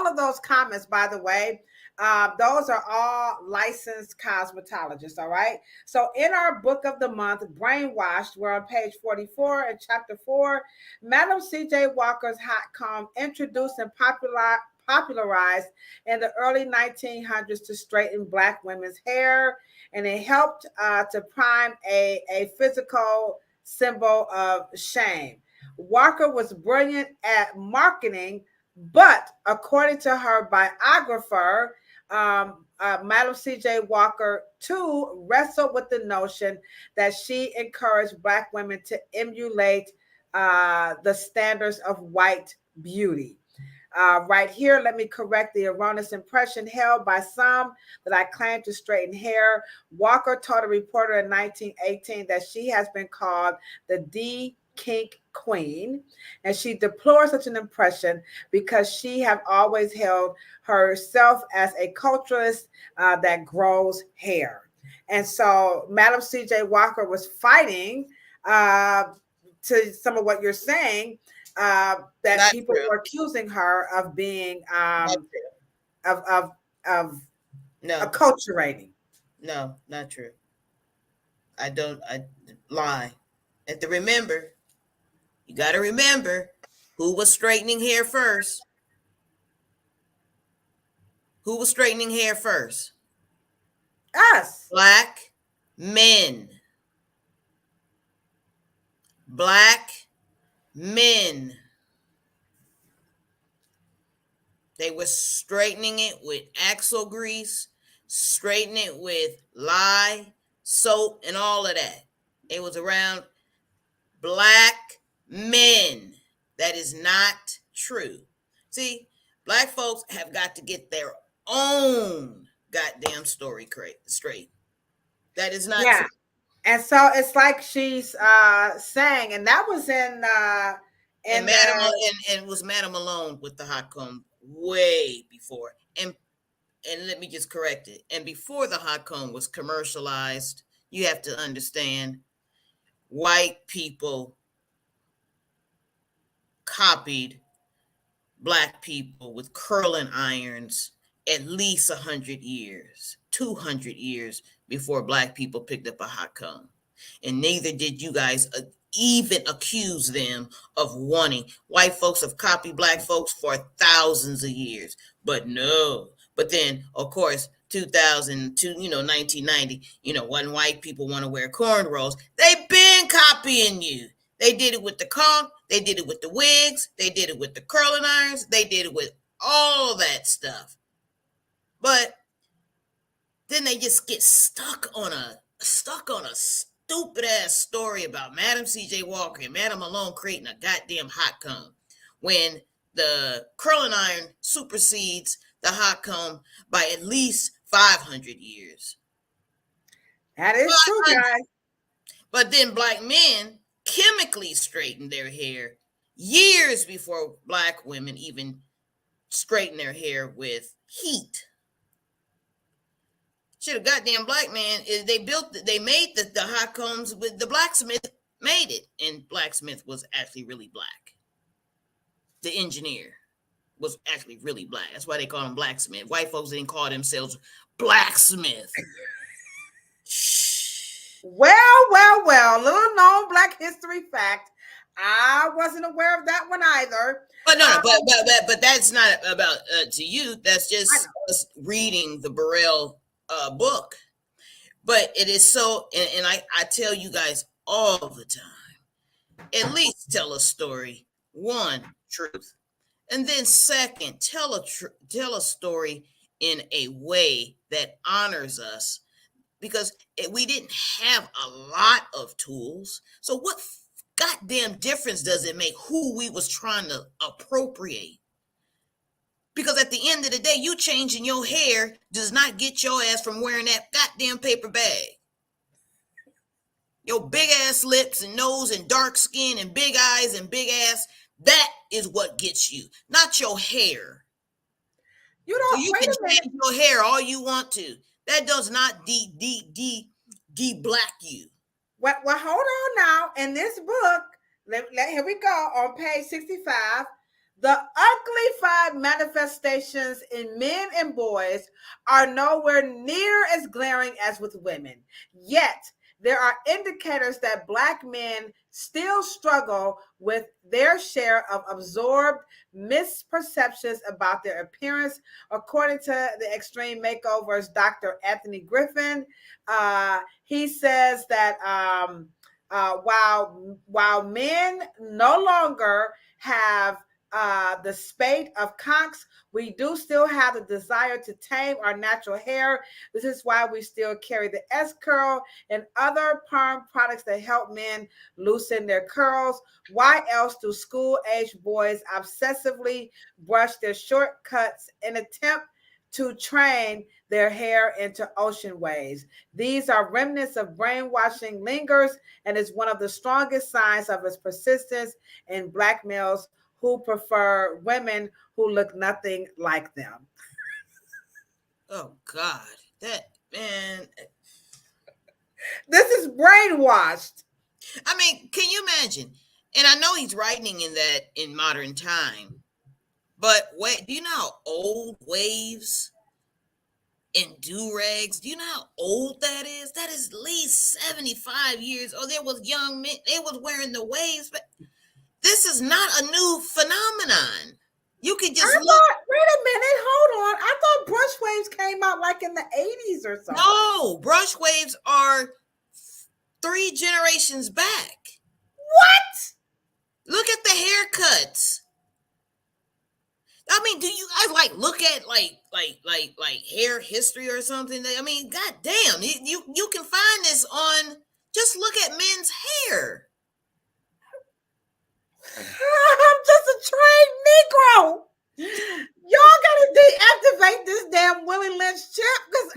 of those comments. By the way, those are all licensed cosmetologists. All right. So in our book of the month, Brainwashed, we're on page 44 in chapter 4. Madam C.J. Walker's hot comb, introduced and popularized in the early 1900s to straighten Black women's hair, and it helped to prime a physical symbol of shame. Walker was brilliant at marketing, but according to her biographer, Madam C.J. Walker, too, wrestled with the notion that she encouraged Black women to emulate the standards of white beauty. Right here, let me correct the erroneous impression held by some that I claim to straighten hair. Walker told a reporter in 1918 that she has been called the D-Kink Queen, and she deplores such an impression because she have always held herself as a culturalist that grows hair. And so Madam C.J. Walker was fighting to some of what you're saying, that Not people true. were accusing her of being of No, acculturating. no, not true. I lie. And to remember, you got to remember who was straightening hair first. Who was straightening hair first? Us. Black men. Black men. They were straightening it with axle grease, straightening it with lye, soap, and all of that. It was around Black men. That is not true. See, Black folks have got to get their own goddamn story straight. That is not true. And so it's like she's saying, and that was in And Madam and was Madam Malone with the hot comb way before. And let me just correct it. And before the hot comb was commercialized, you have to understand, white people copied Black people with curling irons at least 100 years, 200 years before Black people picked up a hot comb. And neither did you guys even accuse them of wanting. White folks have copied Black folks for thousands of years, but no. But then, of course, 2002, 1990, when white people want to wear cornrows, they've been copying you. They did it with the comb, they did it with the wigs, they did it with the curling irons, they did it with all that stuff. But then they just get stuck on a stupid ass story about Madam C.J. Walker and Madam Malone creating a goddamn hot comb, when the curling iron supersedes the hot comb by at least 500 years. That is true, guys. But then Black men chemically straightened their hair years before Black women even straightened their hair with heat. Shit, a goddamn Black man, they made the hot combs with the blacksmith made it, and blacksmith was actually really Black. The engineer was actually really Black. That's why they call him blacksmith. White folks didn't call themselves blacksmith. Well, little known Black history fact. I wasn't aware of that one either. But no, but that's not about to you. That's just us reading the Burrell book. But it is so, and I tell you guys all the time, at least tell a story. One, truth. And then second, tell a story in a way that honors us, because we didn't have a lot of tools. So what goddamn difference does it make who we was trying to appropriate? Because at the end of the day, you changing your hair does not get your ass from wearing that goddamn paper bag. Your big ass lips and nose and dark skin and big eyes and big ass, that is what gets you, not your hair. So you can change your hair all you want to. That does not de-black you. Well, hold on now. In this book, here we go on page 65. The uglified manifestations in men and boys are nowhere near as glaring as with women. Yet, there are indicators that Black men still struggle with their share of absorbed misperceptions about their appearance. According to the Extreme Makeovers, Dr. Anthony Griffin, he says that while men no longer have the spate of conchs. We do still have the desire to tame our natural hair. This is why we still carry the S-curl and other perm products that help men loosen their curls. Why else do school-age boys obsessively brush their shortcuts in attempt to train their hair into ocean waves? These are remnants of brainwashing lingers and is one of the strongest signs of its persistence in Black males who prefer women who look nothing like them. Oh God, that man. This is brainwashed. I mean, can you imagine? And I know he's writing in that in modern time, but wait, do you know how old waves and do-rags, do you know how old that is? That is at least 75 years. Oh, there was young men, they was wearing the waves, but this is not a new phenomenon. You can just wait a minute, hold on. I thought brush waves came out like in the 80s or something. No, brush waves are 3 generations back. What? Look at the haircuts. I mean, do you guys like look at like hair history or something? I mean, goddamn, you can find this on. Just look at men's hair. I'm just a trained Negro. Y'all gotta deactivate this damn Willie Lynch chip because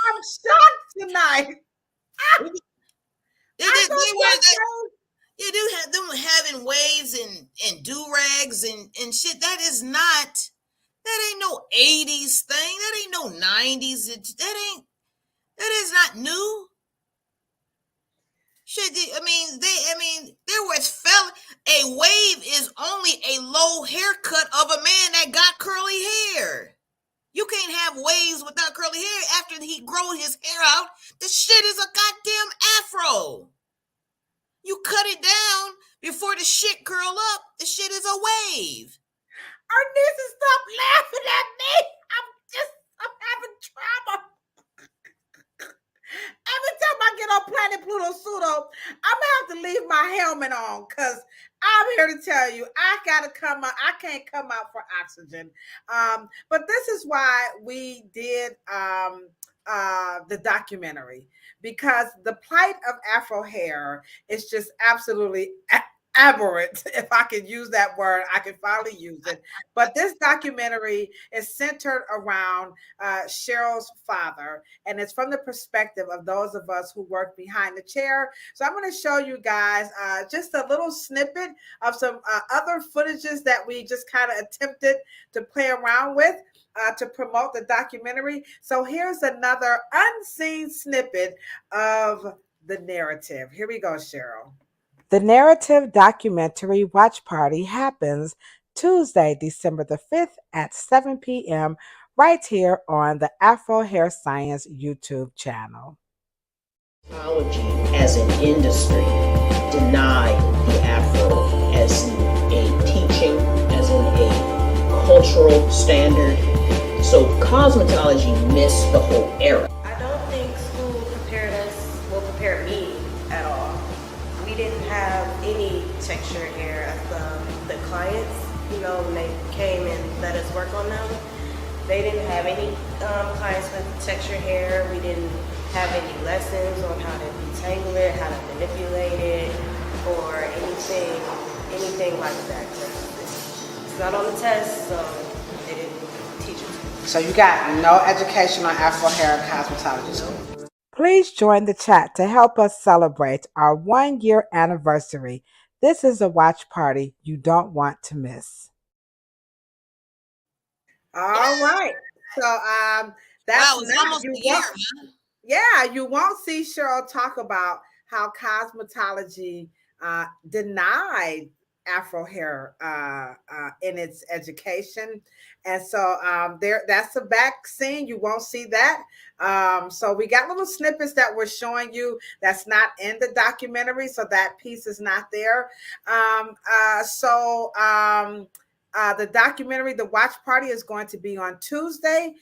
I'm shocked tonight. You do have them having waves and do-rags and shit. That ain't no 80s thing. That ain't no 90s. That is not new. Shit, there was a wave is only a low haircut of a man that got curly hair. You can't have waves without curly hair. After he grow his hair out, the shit is a goddamn afro. You cut it down before the shit curl up. The shit is a wave. Arnisa, stop laughing at me. I'm having trauma. Every time I get on Planet Pluto Pseudo, I'm gonna have to leave my helmet on because I'm here to tell you I gotta come out. I can't come out for oxygen. But this is why we did the documentary, because the plight of Afro hair is just absolutely aberrant. If I could use that word, I can finally use it. But this documentary is centered around Cheryl's father, and it's from the perspective of those of us who work behind the chair. So I'm going to show you guys just a little snippet of some other footages that we just kind of attempted to play around with to promote the documentary. So here's another unseen snippet of the narrative. Here we go, Cheryl. The narrative documentary watch party happens Tuesday, December the 5th at 7 p.m. right here on the Afro Hair Science YouTube channel. Technology as an industry denied the Afro as a teaching, as in a cultural standard. So cosmetology missed the whole era. I don't think school will prepare me at all. We didn't have any texture hair as the clients, when they came and let us work on them. They didn't have any clients with texture hair. We didn't have any lessons on how to detangle it, how to manipulate it, or anything like that. It's not on the test, so they didn't teach us. So you got no education on Afro hair and cosmetology school. Please join the chat to help us celebrate our 1-year anniversary. This is a watch party you don't want to miss. All right. So that's almost a year, huh? Yeah, you won't see Cheryl talk about how cosmetology denied Afro hair in its education. And so that's a back scene. You won't see that. So we got little snippets that we're showing you that's not in the documentary. So that piece is not there. The documentary, the watch party, is going to be on Tuesday,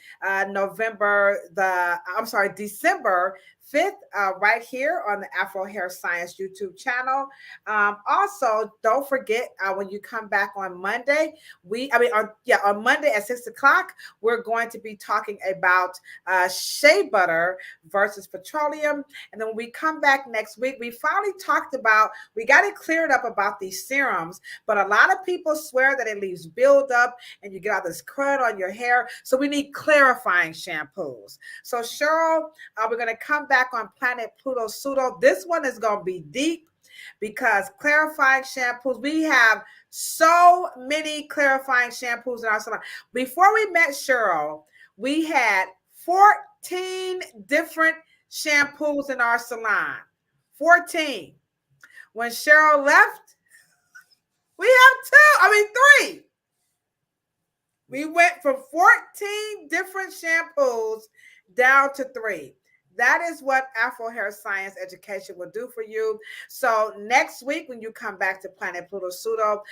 December 5th, right here on the Afro Hair Science YouTube channel. Also, don't forget when you come back on Monday, on Monday at 6 o'clock, we're going to be talking about shea butter versus petroleum. And then when we come back next week, we finally talked about, we got it cleared up about these serums, but a lot of people swear that it leaves buildup and you get all this crud on your hair. So we need clarifying shampoos. So Cheryl, we're going to come back on Planet Pluto Pseudo. This one is going to be deep because clarifying shampoos, we have so many clarifying shampoos in our salon. Before we met Cheryl, we had 14 different shampoos in our salon. 14. When Cheryl left, we have 3. We went from 14 different shampoos down to 3. That is what Afro Hair Science Education will do for you. So next week, when you come back to Planet Pluto Pseudo,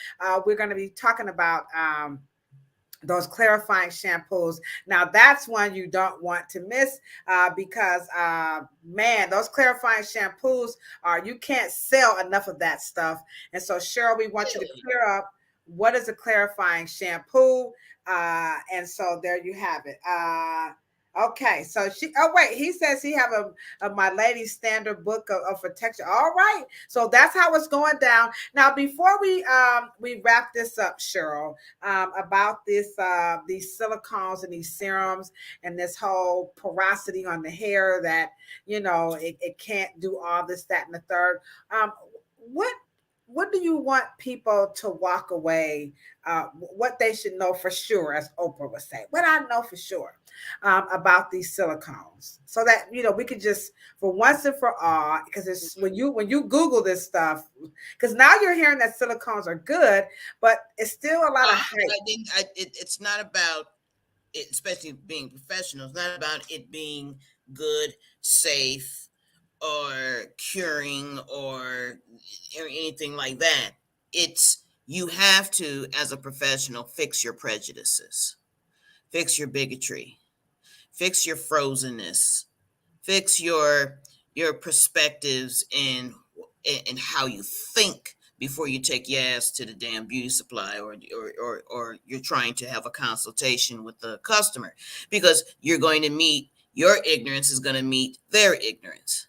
we're going to be talking about those clarifying shampoos. Now, that's one you don't want to miss because, man, those clarifying shampoos you can't sell enough of that stuff. And so, Cheryl, we want you to clear up what is a clarifying shampoo. And so there you have it. Okay, so he says he have a My Lady Standard book of protection. All right, so that's how it's going down. Now, before we wrap this up, Cheryl, about these silicones and these serums and this whole porosity on the hair that it can't do all this, that, and the third. What do you want people to walk away? What they should know for sure, as Oprah would say. What I know for sure about these silicones, so that we could just, for once and for all, because it's when you Google this stuff, because now you're hearing that silicones are good, but it's still a lot of hype. It's not about it, especially being professional. It's not about it being good, safe, or curing or anything like that. It's you have to, as a professional, fix your prejudices, fix your bigotry, fix your frozenness, fix your perspectives and how you think before you take your ass to the damn beauty supply or you're trying to have a consultation with the customer, because you're going to meet, your ignorance is going to meet their ignorance.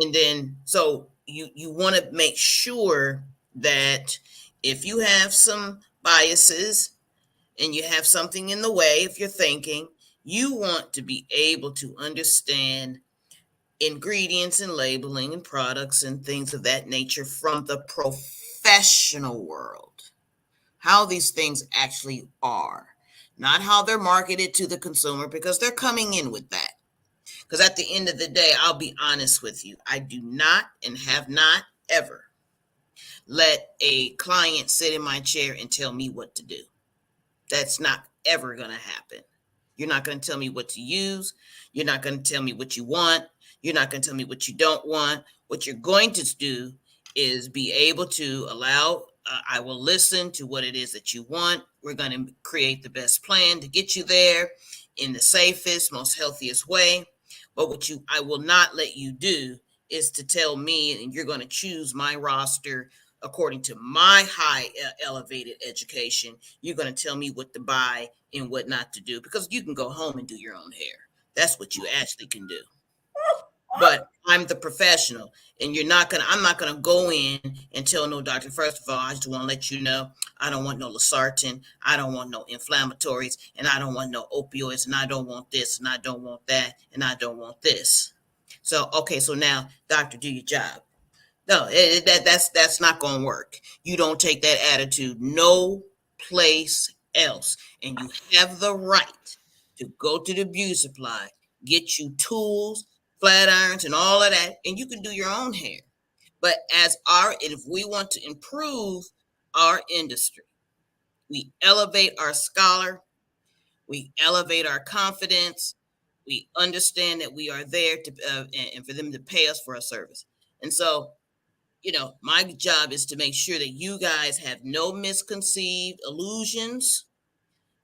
And then, so you want to make sure that if you have some biases and you have something in the way, if you're thinking, you want to be able to understand ingredients and labeling and products and things of that nature from the professional world, how these things actually are, not how they're marketed to the consumer, because they're coming in with that. Because at the end of the day, I'll be honest with you, I do not and have not ever let a client sit in my chair and tell me what to do. That's not ever going to happen. You're not going to tell me what to use. You're not going to tell me what you want. You're not going to tell me what you don't want. What you're going to do is be able to allow, I will listen to what it is that you want. We're going to create the best plan to get you there in the safest, most healthiest way. But what I will not let you do is to tell me, and you're going to choose my roster according to my high elevated education. You're going to tell me what to buy and what not to do, because you can go home and do your own hair. That's what you actually can do. But I'm the professional, and I'm not going to go in and tell no doctor, first of all, I just want to let you know, I don't want no losartan, I don't want no inflammatories, and I don't want no opioids, and I don't want this, and I don't want that, and I don't want this. So, okay, so now, doctor, do your job. No, that's not going to work. You don't take that attitude no place else. And you have the right to go to the beauty supply, get you tools, flat irons, and all of that, and you can do your own hair. But if we want to improve our industry, we elevate our scholar, we elevate our confidence, we understand that we are there to and for them to pay us for a service. And so, my job is to make sure that you guys have no misconceived illusions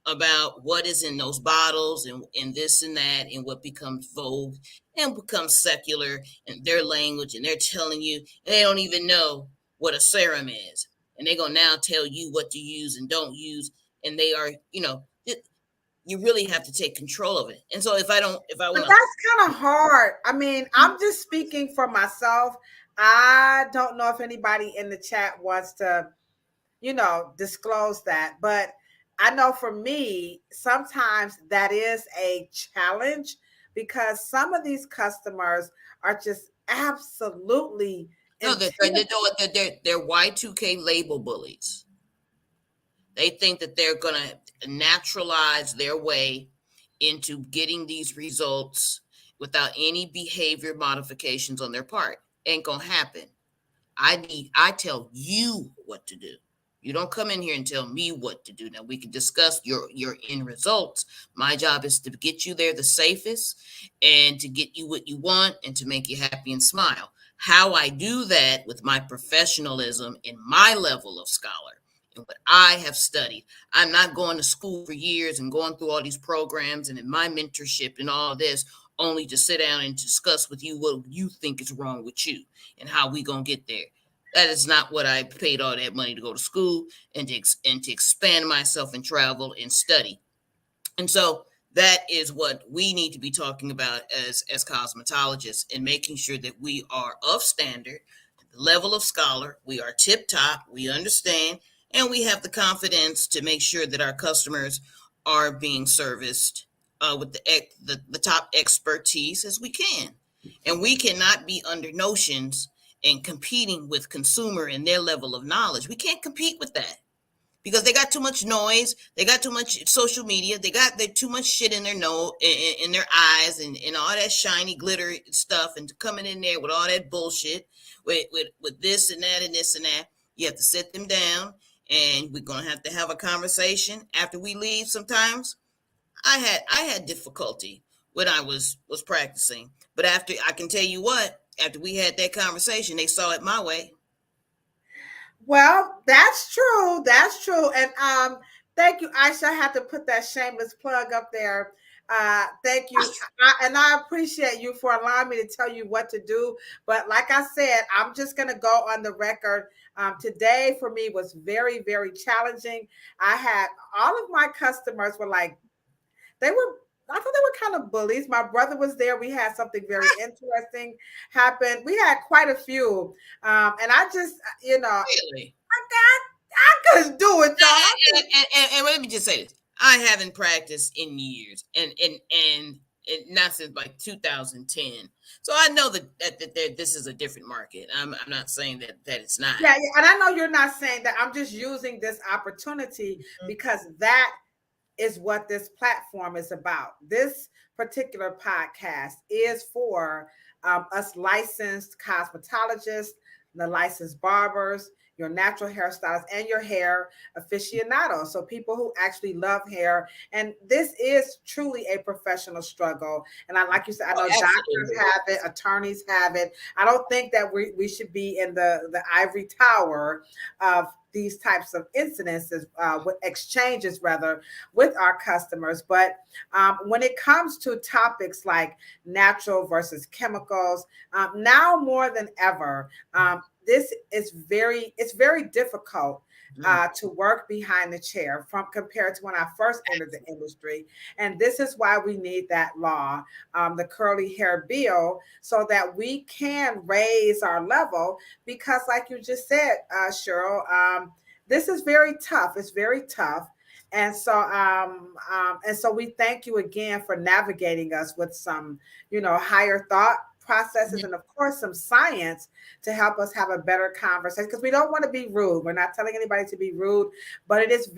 about what is in those bottles and this and that and what becomes vogue and becomes secular in their language, and they're telling you, and they don't even know what a serum is, and they're gonna now tell you what to use and don't use, and they are, you really have to take control of it. And so if I want But to, that's kind of hard. I mean, I'm just speaking for myself. I don't know if anybody in the chat wants to, disclose that. But I know for me, sometimes that is a challenge because some of these customers are just absolutely no, intimidated. they're Y2K label bullies. They think that they're going to naturalize their way into getting these results without any behavior modifications on their part. Ain't going to happen. I tell you what to do. You don't come in here and tell me what to do. Now we can discuss your end results. My job is to get you there the safest and to get you what you want and to make you happy and smile. How I do that with my professionalism and my level of scholar and what I have studied. I'm not going to school for years and going through all these programs and in my mentorship and all of this only to sit down and discuss with you what you think is wrong with you and how we gonna get there. That is not what I paid all that money to go to school and to expand myself and travel and study. And so that is what we need to be talking about as cosmetologists and making sure that we are of standard, the level of scholar, we are tip top, we understand, and we have the confidence to make sure that our customers are being serviced with the top expertise as we can. And we cannot be under notions and competing with consumer and their level of knowledge. We can't compete with that because they got too much noise. They got too much social media. They too much shit in their in their eyes and all that shiny glitter stuff and coming in there with all that bullshit with this and that and this and that. You have to sit them down and we're going to have a conversation after we leave. Sometimes I had difficulty when I was practicing, but after, I can tell you what, after we had that conversation, they saw it my way. Well, that's true. That's true. And thank you, Aisha. I had to put that shameless plug up there. Thank you. I appreciate you for allowing me to tell you what to do. But like I said, I'm just going to go on the record. Today for me was very, very challenging. I had all of my customers were like, I thought they were kind of bullies. My brother was there. We had something very interesting happen. We had quite a few. And I just, really? I couldn't do it, though. And let me just say this. I haven't practiced in years and not since like 2010. So I know that this is a different market. I'm not saying that it's not. Yeah. And I know you're not saying that. I'm just using this opportunity because that is what this platform is about. This particular podcast is for us licensed cosmetologists, the licensed barbers, your natural hairstylists, and your hair aficionados. So people who actually love hair. And this is truly a professional struggle. And like you said, I know doctors have it, attorneys have it. I don't think that we should be in the ivory tower of these types of incidences, with exchanges rather, with our customers. But when it comes to topics like natural versus chemicals, now more than ever, this is very difficult to work behind the chair compared to when I first entered the industry. And this is why we need that law, the curly hair bill, so that we can raise our level. Because like you just said, Cheryl, this is very tough. It's very tough. And so we thank you again for navigating us with some, higher thought processes and of course some science to help us have a better conversation, because we don't want to be rude. We're not telling anybody to be rude, but it is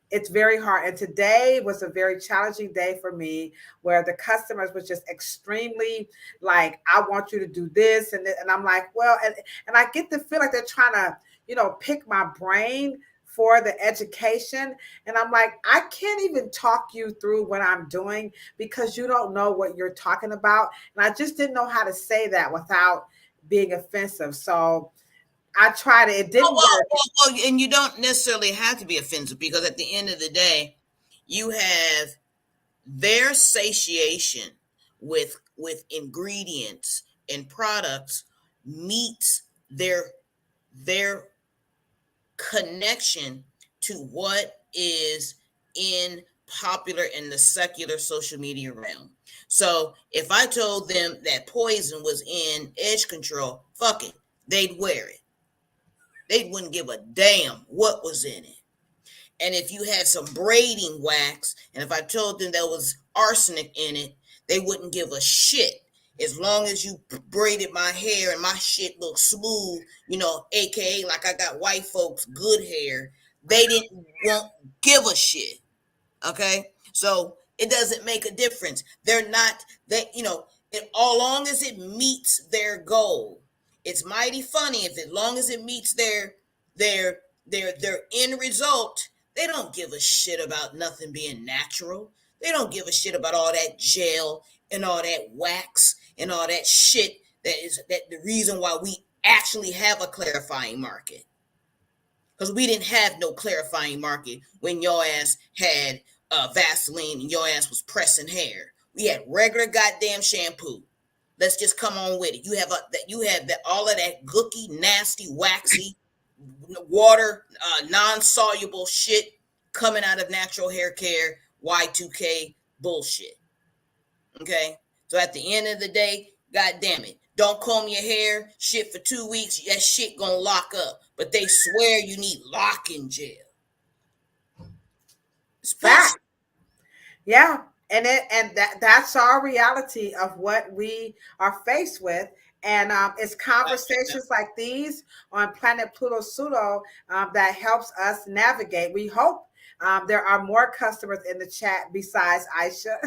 it's very hard. And today was a very challenging day for me, where the customers was just extremely like, I want you to do this and I'm like, well, and I get the feel like they're trying to, pick my brain for the education. And I'm like, I can't even talk you through what I'm doing because you don't know what you're talking about. And I just didn't know how to say that without being offensive. So I tried it. It didn't work. Well, and you don't necessarily have to be offensive, because at the end of the day, you have their satiation with ingredients and products meets their connection to what is in popular in the secular social media realm. So if I told them that poison was in edge control, fuck it, they'd wear it. They wouldn't give a damn what was in it. And if you had some braiding wax, and if I told them there was arsenic in it, they wouldn't give a shit. As long as you braided my hair and my shit looked smooth, AKA like I got white folks good hair, they won't give a shit. Okay? So it doesn't make a difference. They're not, all long as it meets their goal. It's mighty funny if as long as it meets their end result, they don't give a shit about nothing being natural. They don't give a shit about all that gel and all that wax and all that shit that the reason why we actually have a clarifying market. Because we didn't have no clarifying market when your ass had Vaseline and your ass was pressing hair. We had regular goddamn shampoo. Let's just come on with it. You have all of that gooky, nasty, waxy, water, non-soluble shit coming out of natural hair care, Y2K bullshit. Okay? So at the end of the day, God damn it, don't comb your hair, shit for 2 weeks, that shit gonna lock up. But they swear you need locking gel. It's fact. Yeah. And that's our reality of what we are faced with. And it's conversations like these on Planet Pluto Pseudo that helps us navigate. We hope there are more customers in the chat besides Aisha.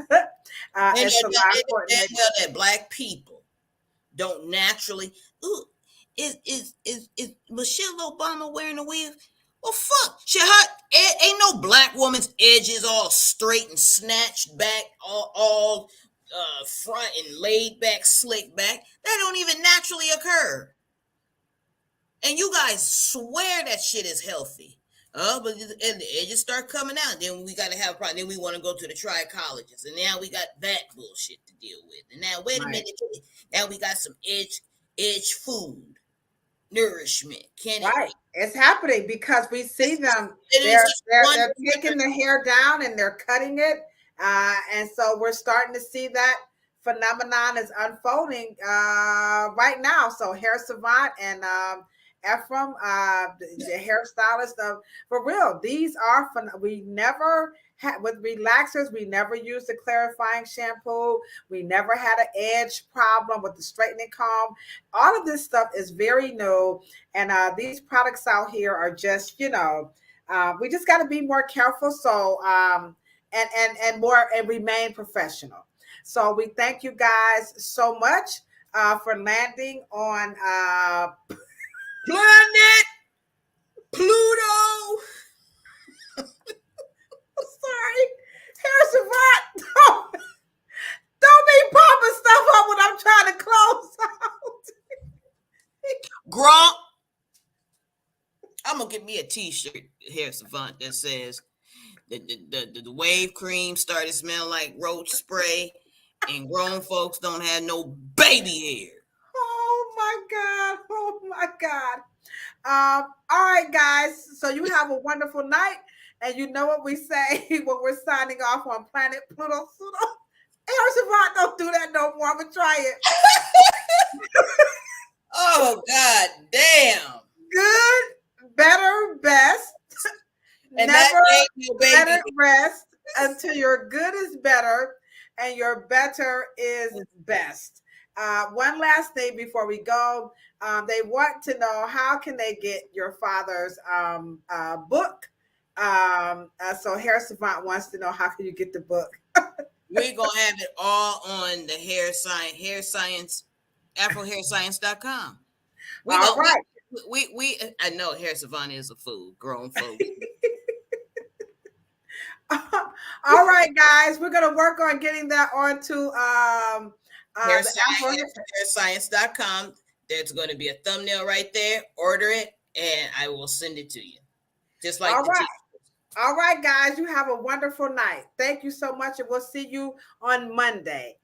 It's a lot important that Black people don't naturally. Ooh, is Michelle Obama wearing a wig? Well, fuck. Ain't no Black woman's edges all straight and snatched back, all front and laid back, slick back. That don't even naturally occur. And you guys swear that shit is healthy. But and the edges start coming out. Then we got to have a problem. Then we want to go to the trichologists. And now we got that bullshit to deal with. And now, wait a minute. Now we got some edge food. Nourishment. Right. It's happening because we see them. They're taking the hair down and they're cutting it. And so we're starting to see that phenomenon is unfolding right now. So Hair Savant and Afro, the hairstylist for real. These are fun. We never had with relaxers. We never used the clarifying shampoo. We never had an edge problem with the straightening comb. All of this stuff is very new, and these products out here are just we just got to be more careful. So and remain professional. So we thank you guys so much for landing on Planet Pluto. Sorry, Hair Savant. Don't be popping stuff up when I'm trying to close out. Grump. I'm gonna get me a T-shirt, Hair Savant, that says the wave cream started smelling like roach spray, and grown folks don't have no baby hair. Oh my God. All right, guys. So you have a wonderful night. And you know what we say when we're signing off on Planet Pluto Pseudo? Hair Savant, don't do that no more. I'm going to try it. Oh, God damn. Good, better, best. And never let it rest until your good is better and your better is best. One last thing before we go. They want to know, how can they get your father's book? So Hair Savant wants to know, how can you get the book? We're gonna have it all on the hair science, afrohairscience.com. All right. I know Hair Savant is a fool, grown folk. All right, guys, we're gonna work on getting that onto hairscience.com. There's going to be a thumbnail right there. Order it, and I will send it to you. Just like All the right. t-shirts. All right, guys, you have a wonderful night. Thank you so much, and we'll see you on Monday.